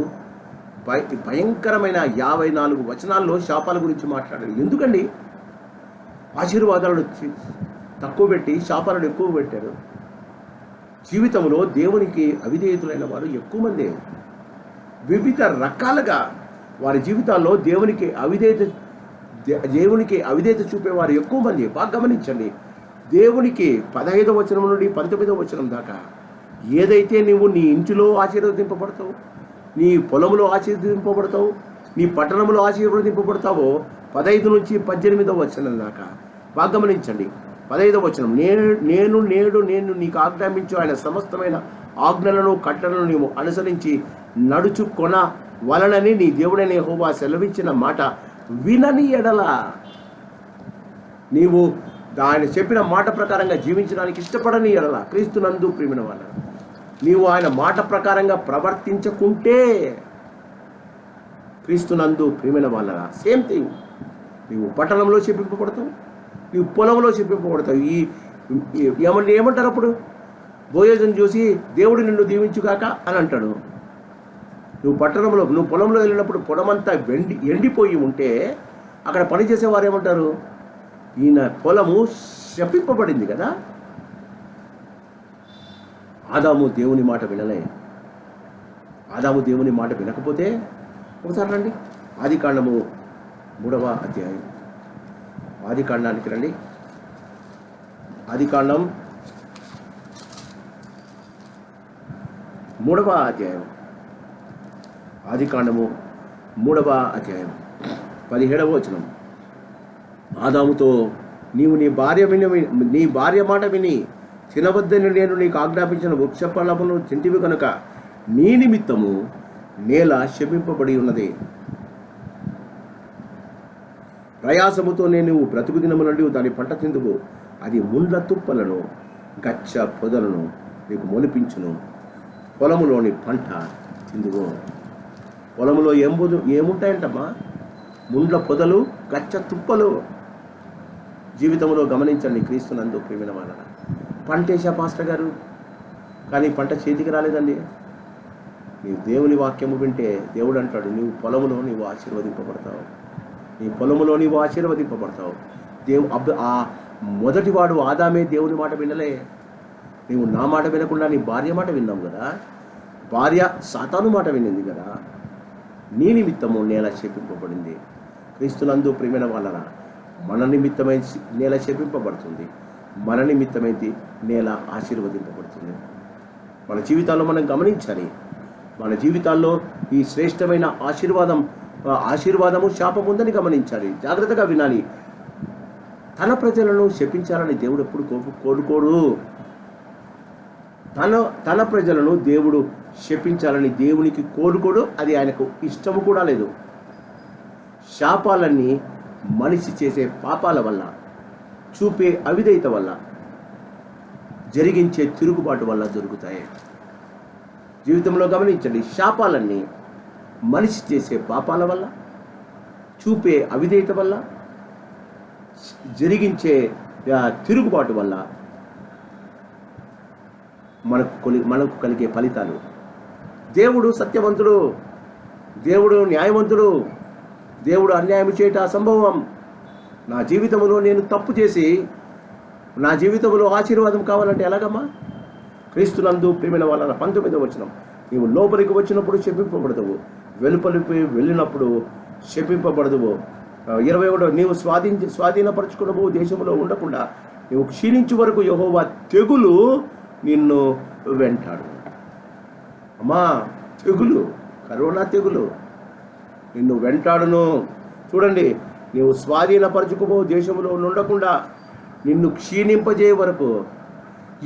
భయంకరమైన 54 వచనాల్లో శాపాల గురించి మాట్లాడారు. ఎందుకండి? ఆశీర్వాదాలను తక్కువ పెట్టి శాపాలను ఎక్కువ పెట్టారు. జీవితంలో దేవునికి అవిధేయతులైన వారు ఎక్కువ మంది, వివిధ రకాలుగా వారి జీవితాల్లో దేవునికి అవిధేయత చూపేవారు ఎక్కువ మంది. బాగా గమనించండి, దేవునికి 15వ వచనం నుండి 19వ వచనం దాకా ఏదైతే నువ్వు నీ ఇంటిలో ఆశీర్వదింపబడతావు, నీ పొలంలో ఆశీర్వదింపబడతావు, నీ పట్టణంలో ఆశీర్వదింపబడతావో 15 నుంచి 18వ వచనం దాకా బాగా గమనించండి. 15వ వచనం, నేను నీకు ఆజ్ఞాపించు ఆయన సమస్తమైన ఆజ్ఞలను కట్టలను నీవు అనుసరించి నడుచుకొన వలనని నీ దేవుడైన యెహోవా సెలవిచ్చిన మాట వినని ఎడల, నీవు ఆయన చెప్పిన మాట ప్రకారంగా జీవించడానికి ఇష్టపడని ఎడల క్రీస్తునందు ప్రియమైన వాళ్ళ నీవు ఆయన మాట ప్రకారంగా ప్రవర్తించకుంటే క్రీస్తునందు ప్రియమైన వాళ్ళరా సేమ్ థింగ్. నీవు పట్టణంలో చెప్పింపబడతావు, నీవు పొలంలో చెప్పింపబడతావు. ఏమంటారు అప్పుడు? బోయజును చూసి దేవుడు నిన్ను దీవించుగాక అని అంటాడు. నువ్వు పొలంలో వెళ్ళినప్పుడు పొలమంతా ఎండిపోయి ఉంటే అక్కడ పనిచేసేవారు ఏమంటారు? ఈయన పొలము శపింపబడింది కదా. ఆదాము దేవుని మాట వినలే. ఆదాము దేవుని మాట వినకపోతే ఒకసారి రండి ఆదికాండము 3వ అధ్యాయం. ఆదికాండానికి రండి. ఆదికాండం 3వ అధ్యాయం. ఆదికాండము 3వ అధ్యాయం 17వ వచనం. ఆదాముతో నీవు నీ భార్య మాట విని తినవద్దని నేను నీకు ఆజ్ఞాపించిన వృక్ష ఫలమును తింటివి కనుక నీ నిమిత్తము నేల శపింపబడి ఉన్నది. ప్రయాసముతో నేను బ్రతుకు దినము నుండి దాని పంట తిందువు. అది ముండ్ల తుప్పలను గచ్చ పొదలను నీకు మొలిపించును. పొలములోని పంట తిందువు. పొలములో ఏముంటాయంటమ్మా? ముండ్ల పొదలు, గచ్చ తుప్పలు. జీవితంలో గమనించండి క్రీస్తునందు ప్రియమైన వాళ్ళ. పంట వేసా పాస్టర్ గారు, కానీ పంట చేతికి రాలేదండి. నీవు దేవుని వాక్యము వింటే దేవుడు అంటాడు, నీవు పొలములో నీవు ఆశీర్వదింపబడతావు. నీ పొలములో నీవు ఆశీర్వదింపబడతావు. ఆ మొదటివాడు ఆదామే దేవుని మాట వినలే. నీవు నా మాట వినకుండా నీ భార్య మాట విన్నావు కదా. భార్య సాతాను మాట వినింది కదా. నీ నిమిత్తము నేల శపింపబడింది. క్రీస్తునందు ప్రియమైన వాళ్ళరా, మన నిమిత్తమై నేల శపింపబడుతుంది, మన నిమిత్తమైతే నేల ఆశీర్వదింపబడుతుంది. మన జీవితాల్లో మనం గమనించాలి. మన జీవితాల్లో ఈ శ్రేష్టమైన ఆశీర్వాదము శాపం ఉందని గమనించాలి. జాగ్రత్తగా వినాలి. తన ప్రజలను శపించాలని దేవుడు ఎప్పుడు కోరుకోడు. తన ప్రజలను దేవుడు శపించాలని దేవునికి కోరుకోడు. అది ఆయనకు ఇష్టము కూడా లేదు. శాపాలన్నీ మనిషి చేసే పాపాల వల్ల, చూపే అవిధేయత వల్ల, జరిగించే తిరుగుబాటు వల్ల జరుగుతాయి. జీవితంలో గమనించండి. శాపాలన్నీ మనిషి చేసే పాపాల వల్ల, చూపే అవిధేయత వల్ల, జరిగించే తిరుగుబాటు వల్ల మనకు కలిగే ఫలితాలు. దేవుడు సత్యవంతుడు, దేవుడు న్యాయవంతుడు, దేవుడు అన్యాయం చేయట అసంభవం. నా జీవితంలో నేను తప్పు చేసి నా జీవితంలో ఆశీర్వాదం కావాలంటే ఎలాగమ్మా? క్రీస్తునందు ప్రియమైన వాళ్ళ 19వ వచనం. నీవు లోపలికి వచ్చినప్పుడు శపింపబడదువు, వెలుపలికి వెళ్ళినప్పుడు శపింపబడదువు. 21 నీవు స్వాధీనపరచుకునవు దేశంలో ఉండకుండా నీవు క్షీణించు వరకు యెహోవా తెగులు నిన్ను వెంటాడు. అమ్మా, తెగులు, కరోనా తెగులు నిన్ను వెంటాడును. చూడండి, నీవు స్వాధీనపరచుకోబో దేశంలో ఉండకుండా నిన్ను క్షీణింపజేయ వరకు.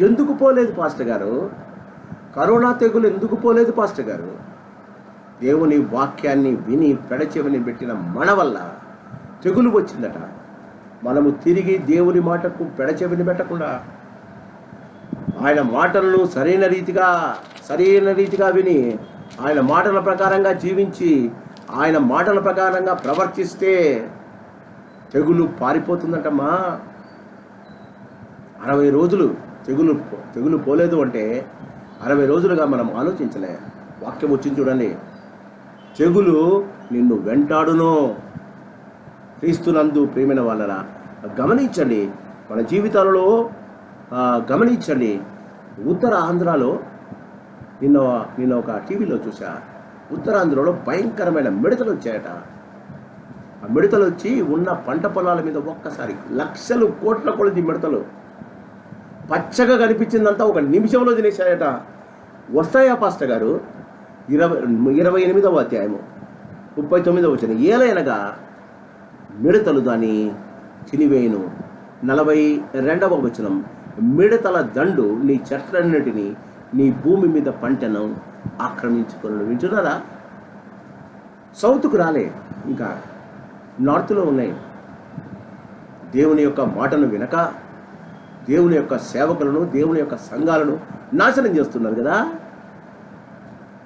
ఎందుకు పోలేదు పాస్టర్ గారు? కరోనా తెగులు ఎందుకు పోలేదు పాస్టర్ గారు? దేవుని వాక్యాన్ని విని పెడచెవిని పెట్టిన మన వల్ల తెగులు వచ్చిందట. మనము తిరిగి దేవుని మాటకు పెడచెవిని పెట్టకుండా ఆయన మాటలను సరైన రీతిగా విని ఆయన మాటల ప్రకారంగా జీవించి ఆయన మాటల ప్రకారంగా ప్రవర్తిస్తే తెగులు పారిపోతుందటమ్మా. 60 రోజులు తెగులు పోలేదు అంటే 60 రోజులుగా మనం ఆలోచించలే. వాక్యం వచ్చింది చూడండి, తెగులు నిన్ను వెంటాడును. క్రీస్తునందు ప్రియమైన వాళ్ళరా, గమనించండి. మన జీవితాలలో గమనించండి. ఉత్తర ఆంధ్రాలో నిన్న ఒక టీవీలో చూసా. ఉత్తరాంధ్రలో భయంకరమైన మిడతలు వచ్చాయట. ఆ మిడతలు వచ్చి ఉన్న పంట పొలాల మీద ఒక్కసారి లక్షలు కోట్ల కొలది మిడతలు పచ్చగా కనిపించిందంతా ఒక నిమిషంలో తినేశాయట. వస్తాయా పాస్టర్ గారు? 28వ అధ్యాయము 39వ వచనం. ఏలైనగా మిడతలు దాన్ని తినివేయును. 42వ వచనం. మిడతల దండు నీ చెట్లన్నిటినీ నీ భూమి మీద పంటను ఆక్రమించుకున్నాడు. వింటున్నారా? సౌత్కు రాలే, ఇంకా నార్త్లో ఉన్నాయి. దేవుని యొక్క మాటను వినక దేవుని యొక్క సేవకులను, దేవుని యొక్క సంఘాలను నాశనం చేస్తున్నారు కదా.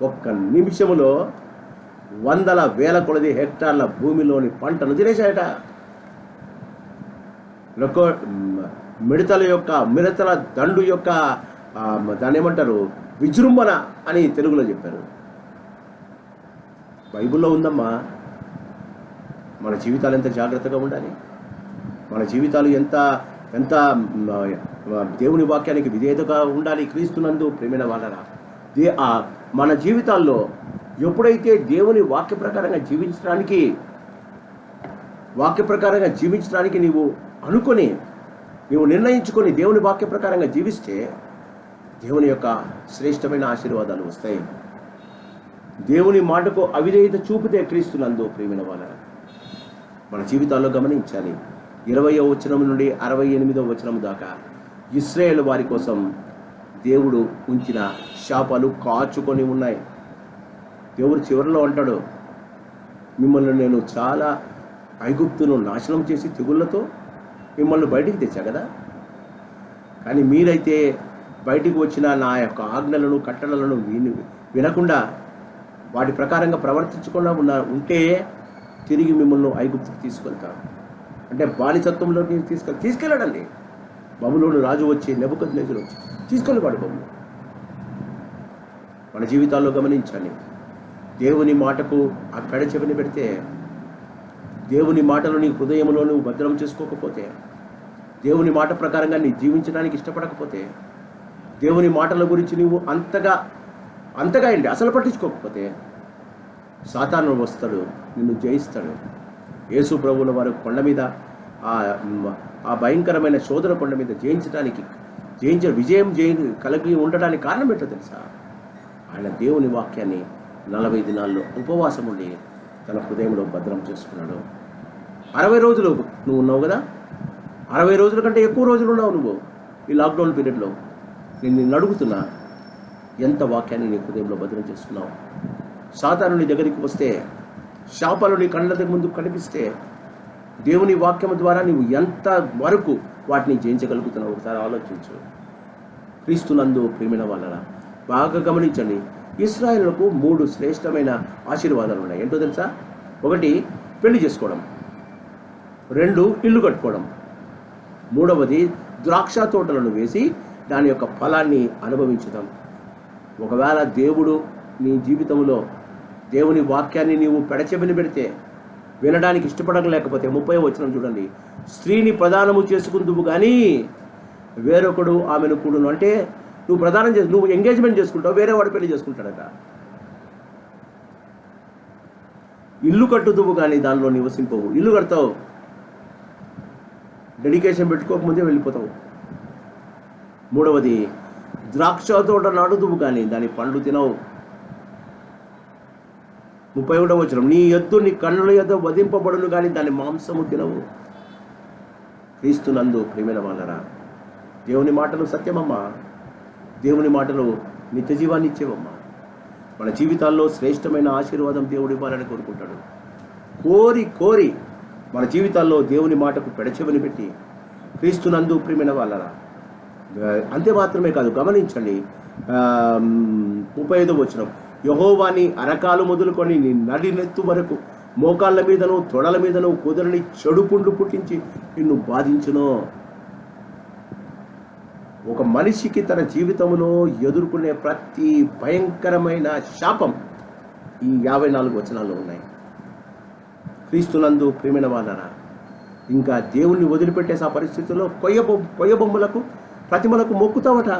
ఒక్క నిమిషములో వందల వేల కొలది హెక్టార్ల భూమిలోని పంటను తినేశాయట. మిడతల దండు యొక్క దాన్ని ఏమంటారు, విజృంభణ అని తెలుగులో చెప్పారు. బైబిల్లో ఉందమ్మా. మన జీవితాలు ఎంత జాగ్రత్తగా ఉండాలి, మన జీవితాలు ఎంత ఎంత దేవుని వాక్యానికి విధేయతగా ఉండాలి. క్రీస్తునందు ప్రేమైన వాళ్ళరా, మన జీవితాల్లో ఎప్పుడైతే దేవుని వాక్య ప్రకారంగా జీవించడానికి నీవు అనుకొని, నీవు నిర్ణయించుకొని దేవుని వాక్య ప్రకారంగా జీవిస్తే దేవుని యొక్క శ్రేష్టమైన ఆశీర్వాదాలు వస్తాయి. దేవుని మాటకు అవిధేయత చూపితే క్రీస్తునందు ప్రేమైన వాళ్ళరా, మన జీవితాల్లో గమనించాలి. 20వ వచనం నుండి 68వ వచనం దాకా ఇశ్రాయేలు వారి కోసం దేవుడు ఉంచిన శాపాలు కాచుకొని ఉన్నాయి. దేవుడు చివరిలో అంటాడు, మిమ్మల్ని నేను చాలా ఐగుప్తును నాశనం చేసి తెగుళ్లతో మిమ్మల్ని బయటికి తెచ్చా కదా, కానీ మీరైతే బయటికి వచ్చిన నా యొక్క ఆజ్ఞలను, కట్టడలను వినకుండా వాటి ప్రకారంగా ప్రవర్తించకుండా ఉంటే తిరిగి మిమ్మల్ని ఐగుప్తుకు తీసుకెళ్తాను. అంటే బానిసత్వంలోకి తీసుకెళ్ళాడండి. బబులోను రాజు వచ్చి, నెబుకద్నెజరు వచ్చి తీసుకెళ్ళివాడు బబులు. మన జీవితాల్లో గమనించాలి. దేవుని మాటకు ఆ చెవిని పెడితే, దేవుని మాటలు నీ హృదయంలో నువ్వు భద్రం చేసుకోకపోతే, దేవుని మాట ప్రకారంగా నీ జీవించడానికి ఇష్టపడకపోతే, దేవుని మాటల గురించి నువ్వు అంతగా ఏంటి అసలు పట్టించుకోకపోతే సాతాను వస్తాడు, నిన్ను జయిస్తాడు. యేసు ప్రభువుల వారు కొండ మీద ఆ భయంకరమైన శోధన కొండ మీద విజయం కలిగి ఉండడానికి కారణం ఏంటో తెలుసా? ఆయన దేవుని వాక్యాన్ని 40 దినాల్లో ఉపవాసం ఉండి తన హృదయంలో భద్రం చేసుకున్నాడు. 60 రోజులు నువ్వు ఉన్నావు కదా, 60 రోజుల కంటే ఎక్కువ రోజులు ఉన్నావు నువ్వు ఈ లాక్డౌన్ పీరియడ్లో. నేను అడుగుతున్నా, ఎంత వాక్యాన్ని నీ హృదయంలో భద్రం చేసుకున్నావు? సాతాను నీ దగ్గరికి వస్తే, శాపాలు నీ కళ్ళ ముందు కనిపిస్తే, దేవుని వాక్యం ద్వారా నీవు ఎంత వరకు వాటిని జయించగలుగుతున్నావు ఒకసారి ఆలోచించు. క్రీస్తునందు ప్రేమైన వాళ్ళరా, బాగా గమనించండి. ఇశ్రాయేలులకు 3 శ్రేష్టమైన ఆశీర్వాదాలు ఉన్నాయి. ఏంటో తెలుసా? 1 పెళ్లి చేసుకోవడం, 2 ఇల్లు కట్టుకోవడం, 3వది ద్రాక్ష తోటలను వేసి దాని యొక్క ఫలాన్ని అనుభవించడం. ఒకవేళ దేవుడు నీ జీవితంలో దేవుని వాక్యాన్ని నీవు పెడచెవిని పెడితే, వినడానికి ఇష్టపడలేకపోతే 30వ వచనం చూడండి, స్త్రీని ప్రదానము చేసుకుందువు కానీ వేరొకడు ఆమెను కూడును. అంటే నువ్వు ఎంగేజ్మెంట్ చేసుకుంటావు, వేరే వాడు పెళ్లి చేసుకుంటాడట. ఇల్లు కట్టుదువు కానీ దానిలో నివసింపవు. ఇల్లు కడతావు, డెడికేషన్ పెట్టుకోకముందే వెళ్ళిపోతావు. 3వది ద్రాక్ష తోట నాటుదువు కానీ దాని పండ్లు తినవు. 31వ వచనం, నీ ఎద్దు నీ కన్నుల యొద్ద వధింపబడును కానీ దాని మాంసము తినవు. క్రీస్తునందు ప్రేమైన వాళ్ళరా, దేవుని మాటలు సత్యమమ్మా, దేవుని మాటలు నిత్య జీవాన్ని ఇచ్చేవమ్మా. మన జీవితాల్లో శ్రేష్టమైన ఆశీర్వాదం దేవుడు ఇవ్వాలని కోరుకుంటాడు. కోరి మన జీవితాల్లో దేవుని మాటకు పెడచెవిని పెట్టి క్రీస్తునందు ప్రేమైన వాళ్ళరా. అంతే మాత్రమే కాదు, గమనించండి 35వ వచనం, యెహోవాని అరకాలు మొదలుకొని నీ నడినెత్తు వరకు మోకాళ్ళ మీదను తొడల మీదను కుదరని చెడు పుండ్లు పుట్టించి నిన్ను బాధించును. ఒక మనిషికి తన జీవితంలో ఎదుర్కొనే ప్రతి భయంకరమైన శాపం ఈ 54 వచనాల్లో ఉన్నాయి. క్రీస్తునందు ప్రేమైన వాళ్ళరా, ఇంకా దేవుణ్ణి వదిలిపెట్టేసి ఆ పరిస్థితుల్లో కొయ్య బొమ్మలకు ప్రతిమలకు మొక్కుతావట.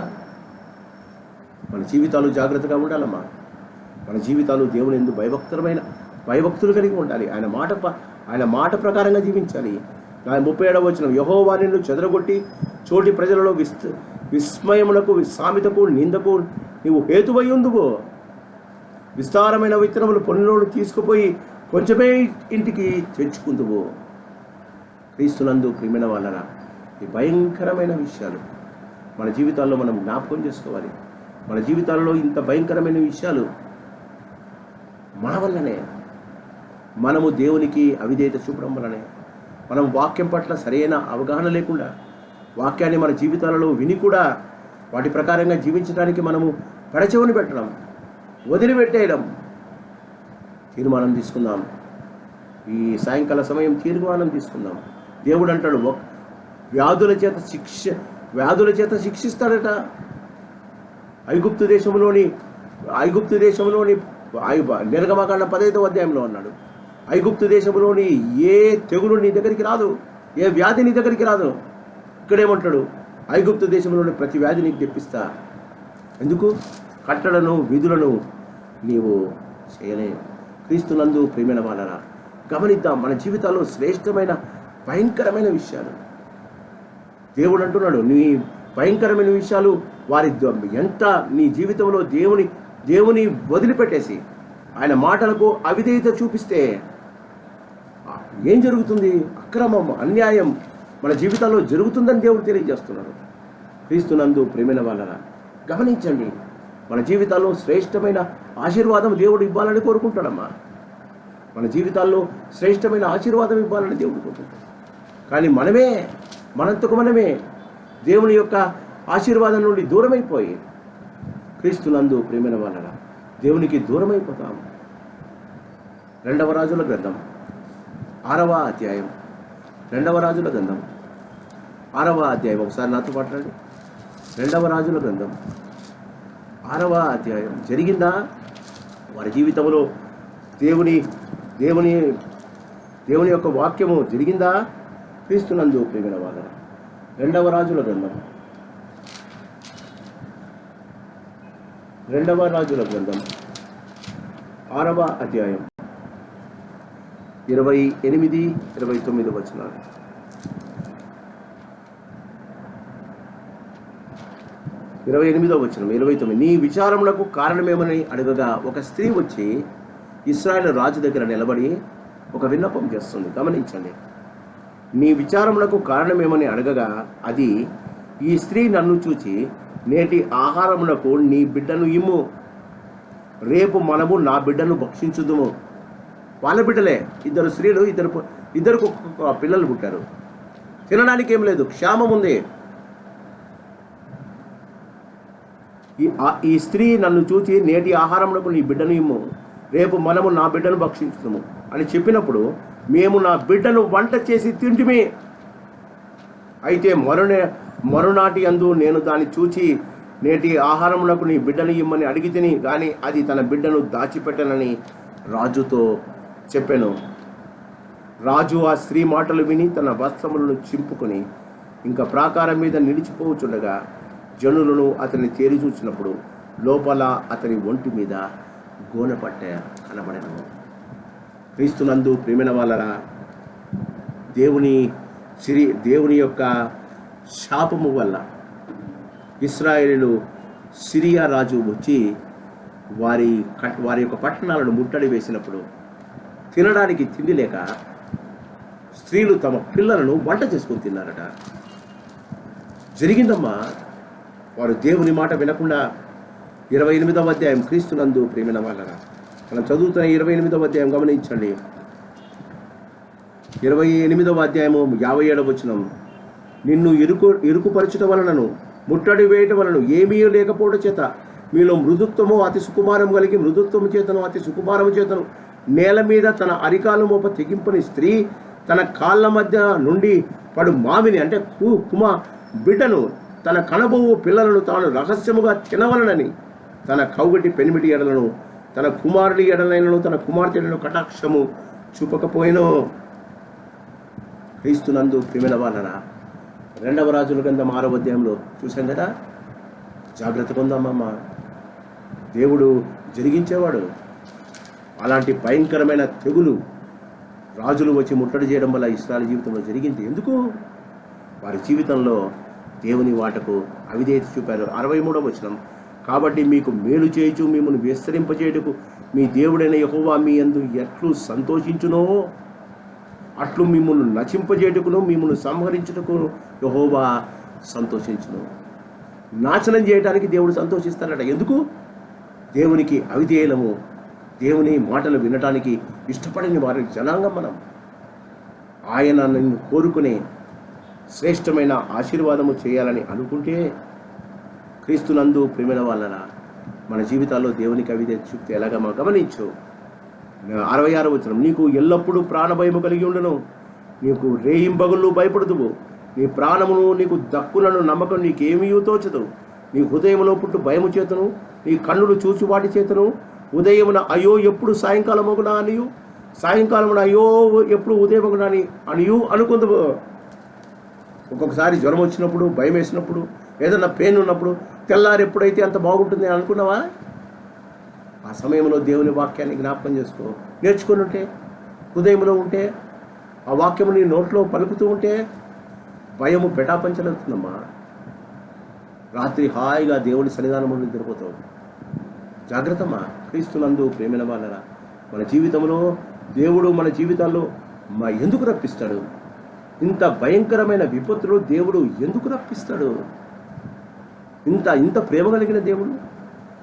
మన జీవితాలు జాగ్రత్తగా ఉండాలమ్మా. మన జీవితాలు దేవుని యందు భయభక్తులు కలిగి ఉండాలి. ఆయన మాట ప్రకారంగా జీవించాలి. 37వ వచనం, యెహోవా నిన్ను చెదరగొట్టి చోటి ప్రజలలో విస్మయమునకు సామెతకు నిందకు నీవు హేతువై ఉందువు. విస్తారమైన విత్తనములు పొన్నులోను తీసుకుపోయి కొంచెమే ఇంటికి తెచ్చుకుందువు. క్రీస్తునందు ప్రియమైన వాళ్ళరా, ఈ భయంకరమైన విషయాలు మన జీవితాల్లో మనం జ్ఞాపకం చేసుకోవాలి. మన జీవితాల్లో ఇంత భయంకరమైన విషయాలు మన వల్లనే, మనము దేవునికి అవిధేయత చూపడం వల్లనే, మనం వాక్యం పట్ల సరైన అవగాహన లేకుండా వాక్యాన్ని మన జీవితాలలో విని కూడా వాటి ప్రకారంగా జీవించడానికి మనము పెడచెవిని పెట్టడం, వదిలిపెట్టేయడం. తీర్మానం తీసుకుందాం. ఈ సాయంకాల సమయం తీర్మానం తీసుకుందాం. దేవుడు అంటాడు, వ్యాధుల చేత శిక్షిస్తాడట. ఐగుప్తు దేశంలోని నిర్గమకాండ 15వ అధ్యాయంలో అన్నాడు, ఐగుప్తు దేశంలోని ఏ తెగులు నీ దగ్గరికి రాదు, ఏ వ్యాధి నీ దగ్గరికి రాదు. ఇక్కడేమంటాడు, ఐగుప్తు దేశంలోని ప్రతి వ్యాధి నీకు తెప్పిస్తా. ఎందుకు? కట్టడను విధులను నీవు చేయలేవు. క్రీస్తునందు ప్రియమైన వాళ్ళరా, గమనిద్దాం మన జీవితాల్లో శ్రేష్టమైన భయంకరమైన విషయాలు. దేవుడు అంటున్నాడు, నీ భయంకరమైన విషయాలు వారి ఎంత నీ జీవితంలో దేవుని వదిలిపెట్టేసి ఆయన మాటలకు అవిధేయత చూపిస్తే ఏం జరుగుతుంది? అక్రమం, అన్యాయం మన జీవితాల్లో జరుగుతుందని దేవుడు తెలియజేస్తున్నాడు. క్రీస్తునందు ప్రియమైన వాళ్ళరా, గమనించండి, మన జీవితాల్లో శ్రేష్టమైన ఆశీర్వాదం దేవుడు ఇవ్వాలని కోరుకుంటాడమ్మా. మన జీవితాల్లో శ్రేష్టమైన ఆశీర్వాదం ఇవ్వాలని దేవుడు కోరుకుంటాడు. కానీ మనంతకు మనమే దేవుని యొక్క ఆశీర్వాదం నుండి దూరమైపోయి క్రీస్తునందు ప్రియమైన వాళ్ళరా దేవునికి దూరమైపోతాం. 2వ రాజుల గ్రంథం 6వ అధ్యాయం, 2వ రాజుల గ్రంథం 6వ అధ్యాయం, ఒకసారి నాతో మాట్లాడండి. 2వ రాజుల గ్రంథం 6వ అధ్యాయం. జరిగిందా వారి జీవితంలో దేవుని యొక్క వాక్యము జరిగిందా? క్రీస్తునందు ప్రియమైన వాళ్ళరా 2వ రాజుల గ్రంథం 6వ అధ్యాయం 28, 29 వచనాలు. 28వ వచనం, 29. నీ విచారములకు కారణమేమని అడగగా ఒక స్త్రీ వచ్చి ఇశ్రాయేలు రాజు దగ్గర నిలబడి ఒక విన్నపం చేస్తుంది. గమనించండి, నీ విచారములకు కారణమేమని అడగగా అది, ఈ స్త్రీ నన్ను చూచి నేటి ఆహారమునకు నీ బిడ్డను ఇమ్ము, రేపు మనము నా బిడ్డను భక్షించుదుము. వాళ్ళ బిడ్డలే, 2 స్త్రీలు, ఇద్దరు పిల్లలు పుట్టారు. తినడానికి ఏం లేదు, క్షామం ఉంది. ఈ స్త్రీ నన్ను చూచి నేటి ఆహారమునకు నీ బిడ్డను ఇమ్ము, రేపు మనము నా బిడ్డను భక్షించుదాము అని చెప్పినప్పుడు మేము నా బిడ్డను వంట చేసి తింటిమి. అయితే మరునాటి యందు నేను దాన్ని చూచి నేటి ఆహారమునకు నీ బిడ్డను ఇమ్మని అడిగి తిని, కానీ అది తన బిడ్డను దాచిపెట్టనని రాజుతో చెప్పాను. రాజు ఆ స్త్రీ మాటలు విని తన వస్త్రములను చింపుకొని ఇంకా ప్రాకారం మీద నిలిచిపోవచ్చుండగా జనులను అతన్ని తేరి చూసినప్పుడు లోపల అతని ఒంటి మీద గోనెపట్ట కనబడెను. క్రీస్తునందు ప్రియమైన వాళ్ళరా, దేవుని యొక్క శాపము వల్ల ఇశ్రాయేలు సిరియా రాజు వచ్చి వారి యొక్క పట్టణాలను ముట్టడి వేసినప్పుడు తినడానికి తిండి లేక స్త్రీలు తమ పిల్లలను వంట చేసుకొని తిన్నారట. జరిగిందమ్మా. వారు దేవుని మాట వినకుండా 28వ అధ్యాయం, క్రీస్తునందు ప్రియమైన వాళ్ళరా, మనం చదువుతున్న 28వ అధ్యాయం గమనించండి. 28వ అధ్యాయము 57వ వచనం, నిన్ను ఇరుకుపరచుట వలనను ముట్టడి వేయటం వలన ఏమీ లేకపోవడం చేత మీలో మృదుత్వము అతి సుకుమారం కలిగి మృదుత్వము చేతను అతి సుకుమారము చేతను నేల మీద తన అరికాలు మోప తెగింపని స్త్రీ తన కాళ్ళ మధ్య నుండి పడు మావిని, అంటే బిడ్డను, తన కనబోవు పిల్లలను తాను రహస్యముగా తినవలనని తన కౌగటి పెనిమిటి ఎడలను తన కుమారుడి ఎడలైనను తన కుమార్తె ఎడలను కటాక్షము చూపకపోయినో. క్రీస్తునందు ప్రియమైన వాళ్ళరా, 2వ రాజుల గ్రంథం 6వ అధ్యాయంలో చూసాం కదా. జాగ్రత్తగా ఉందామమ్మ. దేవుడు జరిగించేవాడు. అలాంటి భయంకరమైన తెగులు రాజులు వచ్చి ముట్టడి చేయడం వల్ల ఇశ్రాయేలు జీవితంలో జరిగింది. ఎందుకు? వారి జీవితంలో దేవుని వాటకు అవిధేయత చూపారు. 63వ వచనం, కాబట్టి మీకు మేలు చేయుచు మిమ్మల్ని విస్తరింపచేయుటకు మీ దేవుడైన యెహోవా మీ యందు ఎట్లు సంతోషించునో అట్లు మిమ్మల్ని నశింపజేయుటకును మిమ్మల్ని సంహరించుటకు యెహోవా సంతోషించును. నాశనం చేయడానికి దేవుడు సంతోషిస్తాడట. ఎందుకు? దేవునికి అవిధేయులము, దేవుని మాటలు వినటానికి ఇష్టపడని వారి జనాంగం మనం. ఆయన నిన్ను కోరుకునే శ్రేష్టమైన ఆశీర్వాదము చేయాలని అనుకుంటే క్రీస్తునందు ప్రేమైన వాళ్ళరా మన జీవితాల్లో దేవునికి అవిధే చూపితే ఎలాగా గమనించు. 66వ వచనం, నీకు ఎల్లప్పుడూ ప్రాణభయము కలిగి ఉండును, నీకు రేయింబగుళ్ళు భయపడుదువు, నీ ప్రాణమును నీకు దక్కునను నమ్మకం నీకేమీ తోచదు, నీ హృదయంలో పుట్టు భయము చేతను, నీ కన్నులు చూసి వాటి చేతను ఉదయమున అయ్యో ఎప్పుడు సాయంకాలమగునా అనియు, సాయంకాలమున అయ్యో ఎప్పుడు ఉదయమగునా అనియు అనుకుందువు. ఒక్కొక్కసారి జ్వరం వచ్చినప్పుడు, భయం వేసినప్పుడు, ఏదన్నా పెయిన్ ఉన్నప్పుడు తెల్లారు ఎప్పుడైతే అంత బాగుంటుంది అని అనుకున్నావా? ఆ సమయంలో దేవుని వాక్యాన్ని జ్ఞాపకం చేసుకో. నేర్చుకుని ఉంటే, హృదయంలో ఉంటే, ఆ వాక్యము నీ నోట్లో పలుకుతూ ఉంటే భయము పెటాపంచలవుతుందమ్మా. రాత్రి హాయిగా దేవుని సన్నిధానంలో నిద్రపోతావు. జాగ్రత్తమ్మా. క్రీస్తునందు ప్రేమైన వాళ్ళరా మన జీవితంలో దేవుడు మన జీవితాల్లో ఎందుకు రప్పిస్తాడు? ఇంత భయంకరమైన విపత్తులు దేవుడు ఎందుకు రప్పిస్తాడు? ఇంత ప్రేమ కలిగిన దేవుడు,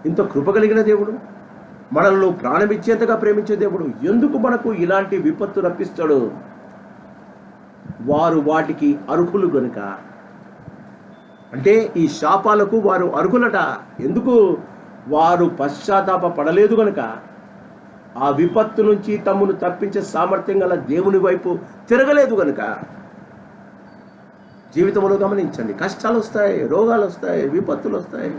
ఇంత కృప కలిగిన దేవుడు, మనల్ని ప్రాణమిచ్చేంతగా ప్రేమించే దేవుడు ఎందుకు మనకు ఇలాంటి విపత్తు రప్పిస్తాడు? వారు వాటికి అర్హులు గనుక. అంటే ఈ శాపాలకు వారు అర్హులట. ఎందుకు? వారు పశ్చాత్తాప పడలేదు గనుక, ఆ విపత్తు నుంచి తమను తప్పించే సామర్థ్యం గల దేవుని వైపు తిరగలేదు గనుక. జీవితంలో గమనించండి, కష్టాలు వస్తాయి, రోగాలు వస్తాయి, విపత్తులు వస్తాయి.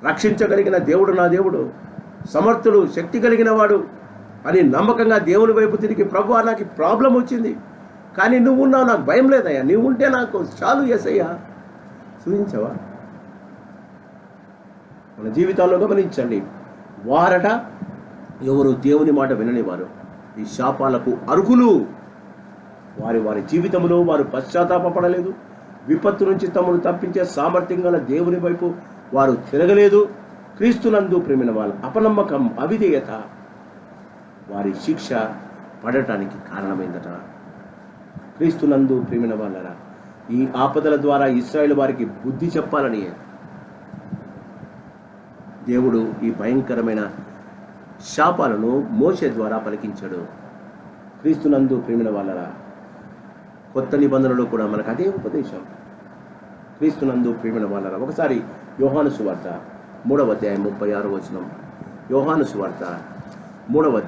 రక్షించగలిగిన దేవుడు నా దేవుడు, సమర్థుడు, శక్తి కలిగిన వాడు అని నమ్మకంగా దేవుని వైపు తిరిగి, ప్రభువా నాకు ప్రాబ్లం వచ్చింది కానీ నువ్వు ఉన్నావు, నాకు భయం లేదయ్యా, నువ్వు ఉంటే నాకు చాలు యేసయ్యా చూపించవా? మన జీవితాల్లో గమనించండి, వారట ఎవరు దేవుని మాట విననివారు ఈ శాపాలకు అర్హులు. వారి జీవితంలో వారు పశ్చాత్తాపడలేదు, విపత్తు నుంచి తమను తప్పించే సామర్థ్యం గల దేవుని వైపు వారు తిరగలేదు. క్రీస్తునందు ప్రేమిన వాళ్ళ అపనమ్మకం, అవిధేయత వారి శిక్ష పడటానికి కారణమైందట. క్రీస్తునందు ప్రేమిన వాళ్ళరా ఈ ఆపదల ద్వారా ఇశ్రాయేలు వారికి బుద్ధి చెప్పాలని దేవుడు ఈ భయంకరమైన శాపాలను మోషే ద్వారా పలికించాడు. క్రీస్తునందు ప్రేమిన వాళ్ళరా కొత్త నిబంధనలో కూడా మనకు అదే ఉపదేశం. క్రీస్తునందు ప్రేమిన వాళ్ళరా ఒకసారి యోహాను సువార్త 3వ అధ్యాయం 36వ వచనం. యోహాను సువార్త 3వ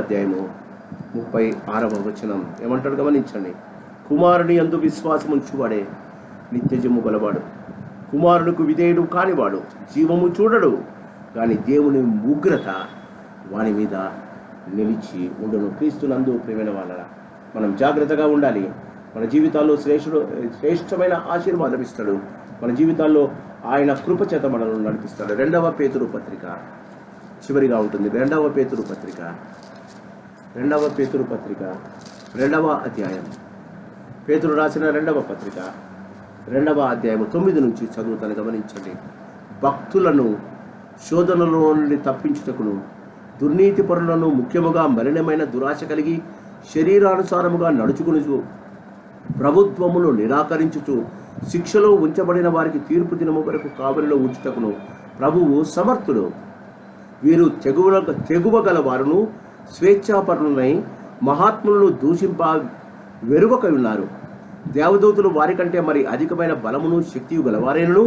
అధ్యాయము 36వ వచనం ఏమంటాడు గమనించండి. కుమారుని యందు విశ్వాసం ఉంచువాడే నిత్యజీవము గలవాడు, కుమారునికి విధేయుడు కానివాడు జీవము చూడడు, కానీ దేవుని ఉగ్రత వాని మీద నిలిచి ఉండును. క్రీస్తునందు ప్రేమైన వాళ్ళరా మనం జాగ్రత్తగా ఉండాలి. మన జీవితాల్లో శ్రేష్టమైన ఆశీర్వాదం ఇస్తాడు. మన జీవితాల్లో ఆయన కృప చేత మనల్ని నడిపిస్తాడు. 2వ పేతురు పత్రిక చివరిగా ఉంటుంది. 2వ పేతురు పత్రిక 2వ అధ్యాయం, పేతురు రాసిన 2వ పత్రిక 2వ అధ్యాయం 9 నుంచి చదువుతాను గమనించండి. భక్తులను శోధనలో నుండి తప్పించుటకును, దుర్నీతి పరులను ముఖ్యముగా మలినమైన దురాశ కలిగి శరీరానుసారముగా నడుచుకునుచు, ప్రభుత్వమును నిరాకరించుచు, శిక్షలో ఉంచబడిన వారికి తీర్పు దినము వరకు కావలిలో ఉంచుటకును ప్రభువు సమర్థుడు. వీరు తెగువగల వారును స్వేచ్ఛాపరులై మహాత్ములను దూషింప వెరువక ఉన్నారు. దేవదూతులు వారికంటే మరి అధికమైన బలమును శక్తియు గలవారైనను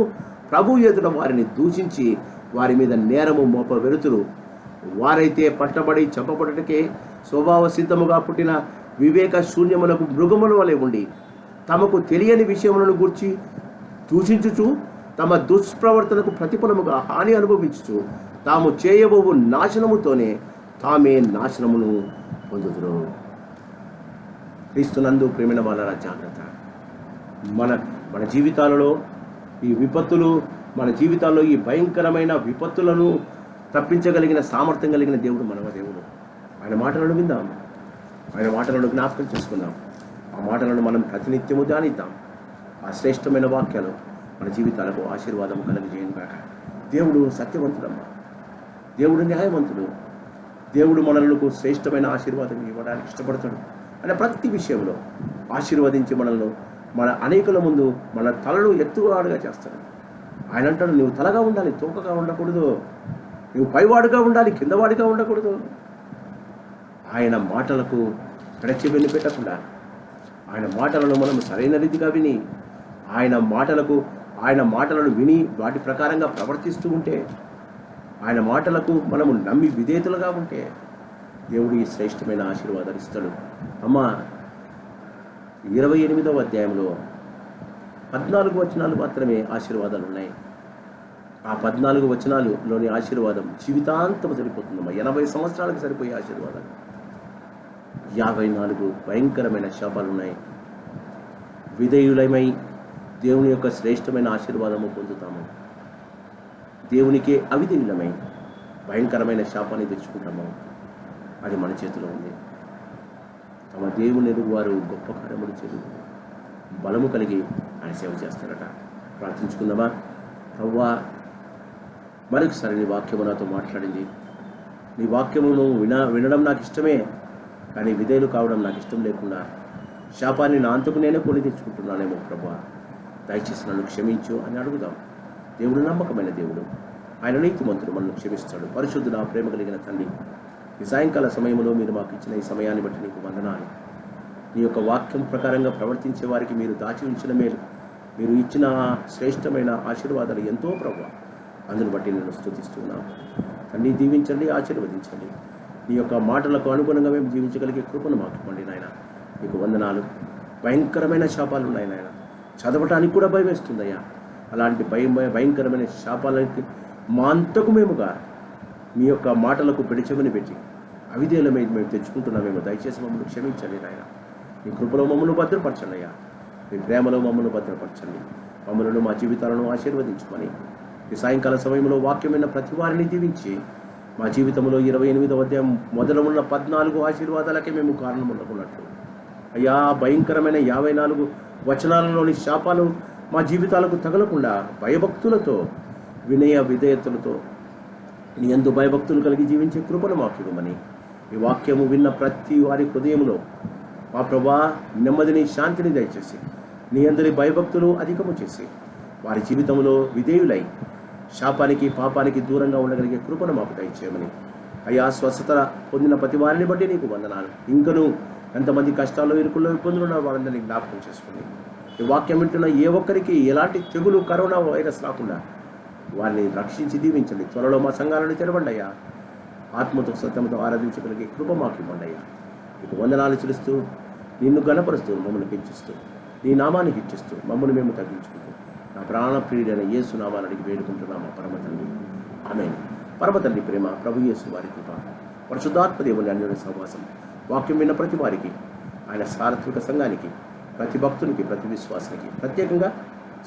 ప్రభు ఎదుట వారిని దూషించి వారి మీద నేరము మోప వెరుతురు. వారైతే పట్టబడి చంపబడుటకే స్వభావ సిద్ధముగా పుట్టిన వివేక శూన్యములకు మృగముల వలె ఉండి, తమకు తెలియని విషయములను గూర్చి దూషించుచు, తమ దుష్ప్రవర్తనకు ప్రతిఫలముగా హాని అనుభవించుచు, తాము చేయబోవు నాశనముతోనే తామే నాశనమును పొందుదురు. క్రీస్తునందు ప్రేమైన వాళ్ళ జాగ్రత్త. మన జీవితాలలో ఈ విపత్తులు, మన జీవితాల్లో ఈ భయంకరమైన విపత్తులను తప్పించగలిగిన సామర్థ్యం కలిగిన దేవుడు మనవ దేవుడు. ఆయన మాటలను విందాం, ఆయన మాటలను జ్ఞాపకం చేసుకుందాం, ఆ మాటలను మనం ప్రతినిత్యము ధ్యానిద్దాం. ఆ శ్రేష్టమైన వాక్యాలు మన జీవితాలకు ఆశీర్వాదం కలుగజేయను కాక. దేవుడు సత్యవంతుడమ్మా, దేవుడు న్యాయవంతుడు, దేవుడు మనలకు శ్రేష్టమైన ఆశీర్వాదం ఇవ్వడానికి ఇష్టపడతాడు. ఆయన ప్రతి విషయంలో ఆశీర్వదించి మనల్ని మన అనేకుల ముందు మన తలను ఎత్తువాడుగా చేస్తాడు. ఆయన అంటాడు, నువ్వు తలగా ఉండాలి, తోకగా ఉండకూడదు, నువ్వు పైవాడుగా ఉండాలి, కిందవాడిగా ఉండకూడదు. ఆయన మాటలకు పెడచెవిని పెట్టకుండా, ఆయన మాటలను మనం సరైన రీతిగా విని, ఆయన మాటలను విని వాటి ప్రకారంగా ప్రవర్తిస్తూ ఉంటే, ఆయన మాటలకు మనము నమ్మి విధేయతలుగా ఉంటే దేవుడు ఈ శ్రేష్టమైన ఆశీర్వాదాలు ఇస్తాడు. అమ్మ 28వ అధ్యాయంలో 14 వచనాలు మాత్రమే ఆశీర్వాదాలు ఉన్నాయి. ఆ 14 వచనాలులోని ఆశీర్వాదం జీవితాంతం సరిపోతుందమ్మా. 80 సంవత్సరాలకు సరిపోయే ఆశీర్వాదాలు. 54 భయంకరమైన శాపాలు ఉన్నాయి. విధేయులమై దేవుని యొక్క శ్రేష్టమైన ఆశీర్వాదము పొందుతాము. దేవునికే అవిధేయులమై భయంకరమైన శాపాన్ని తెచ్చుకుంటాము. అది మన చేతిలో ఉంది. తమ దేవుని ఎరుగు వారు గొప్ప కార్యములు చేరు బలము కలిగి ఆయన సేవ చేస్తారట. ప్రార్థించుకుందామా? ప్రభువా, మరొకసారి నీ వాక్యము నాతో మాట్లాడింది. నీ వాక్యమును వినడం నాకు ఇష్టమే, కానీ విధేయులు కావడం నాకు ఇష్టం లేకుండా శాపాన్ని నా అంతకు నేనే కొని తెచ్చుకుంటున్నానేమో ప్రభువా, దయచేసి నన్ను క్షమించు అని అడుగుదాం. దేవుడు నమ్మకమైన దేవుడు, ఆయన నీతిమంతుడు, మనల్ని క్షమిస్తాడు. పరిశుద్ధుడు, ఆ ప్రేమ కలిగిన తండ్రి, ఈ సాయంకాల సమయంలో మీరు మాకు ఇచ్చిన ఈ సమయాన్ని బట్టి నీకు వందనాలు. నీ యొక్క వాక్యం ప్రకారంగా ప్రవర్తించే వారికి మీరు దాచి ఉంచిన మేలు, మీరు ఇచ్చిన శ్రేష్టమైన ఆశీర్వాదాలు ఎంతో ప్రభువా, అందుని బట్టి నేను స్తుతిస్తున్నాను. తండ్రి, దీవించండి, ఆశీర్వదించండి. నీ యొక్క మాటలకు అనుగుణంగా మేము జీవించగలిగే కృపను మాకు ఇవ్వండి నాయన. నీకు వందనాలు. భయంకరమైన శాపాలు ఉన్నాయి నాయన, చదవటానికి కూడా భయం వేస్తుందయ్యా. అలాంటి భయంకరమైన శాపాలకి మా అంతకు మేముగా మీ యొక్క మాటలకు పెడిచెవిని పెట్టి అవిధేయులమై మేము తెచ్చుకుంటున్నామేమో. దయచేసి మమ్మల్ని క్షమించండి నాయన. మీ కృపలో మమ్మల్ని భద్రపరచండి అయ్యా. మీ ప్రేమలో మమ్మల్ని భద్రపరచండి. మమ్మలను, మా జీవితాలను ఆశీర్వదించమని ఈ సాయంకాల సమయంలో వాక్యమైన ప్రతి వారిని దీవించి మా జీవితంలో 28వ అధ్యాయం మొదలు ఉన్న 14 ఆశీర్వాదాలకే మేము కారణమున్నట్లు అయ్యా, భయంకరమైన 54 వచనాలలోని శాపాలు మా జీవితాలకు తగలకుండా భయభక్తులతో, వినయ విధేయతలతో నీ యందు భయభక్తులు కలిగి జీవించే కృపను మాకు ఇవ్వమని ఈ వాక్యము విన్న ప్రతి వారి హృదయంలో మా ప్రభా నెమ్మదిని, శాంతిని దయచేసి నీ అందరి భయభక్తులు అధికము చేసి వారి జీవితంలో విధేయులై శాపానికి, పాపానికి దూరంగా ఉండగలిగే కృపను మాకు దయచేయమని అయ్యా, స్వస్థత పొందిన ప్రతి వారిని బట్టి నీకు వందనాలు. ఇంకనూ ఎంతమంది కష్టాల్లో, ఇరుకుల్లో, ఇబ్బందులు ఉన్న వారందరినీ జ్ఞాపకం చేసుకుని ఈ వాక్యం వింటున్న ఏ ఒక్కరికి ఎలాంటి తెగులు, కరోనా వైరస్ రాకుండా వారిని రక్షించి దీవించండి. త్వరలో మా సంఘాలను తెరవండి అయ్యా. ఆత్మతో, సత్యంతో ఆరాధించగలిగే కృప మాకు ఇవ్వండి అయ్యా. నీకు వందనాలు చెల్లిస్తూ, నిన్ను గణపరుస్తూ, మమ్మల్ని పెంచిస్తూ, నీ నామాన్ని హెచ్చిస్తూ, మమ్మల్ని మేము తగ్గించుకుంటూ నా ప్రాణప్రియుడైన యేసు నామాన్ని అడిగి వేడుకుంటున్నాము పరమ తండ్రి. ఆమేన్. పరమ తండ్రి ప్రేమ, ప్రభు యేసు వారి కృప, పరిశుద్ధాత్మ దేవుని అన్యోన్య సహవాసం వాక్యం విన్న ప్రతి వారికి, ఆయన సార్వత్రిక సంఘానికి, ప్రతి భక్తునికి, ప్రతి విశ్వాసానికి, ప్రత్యేకంగా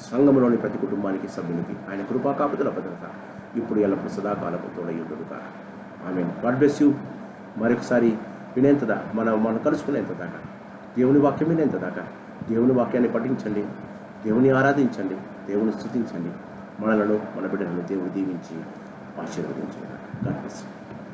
సంఘంలోని ప్రతి కుటుంబానికి, సభ్యునికి ఆయన కృపా కాపుదల భద్రత ఇప్పుడు ఎల్లప్పుడు సదాకాలకు తోడయ్యుండును కాక. ఆమేన్. God bless you. మరొకసారి వినేంతదా మనం కలుసుకునేంత దాకా, దేవుని వాక్యం వినేంత దాకా దేవుని వాక్యాన్ని పఠించండి, దేవుని ఆరాధించండి, దేవుని స్తుతించండి. మనలను, మన బిడ్డలను దేవుడు దీవించి ఆశీర్వదించండి. God bless you.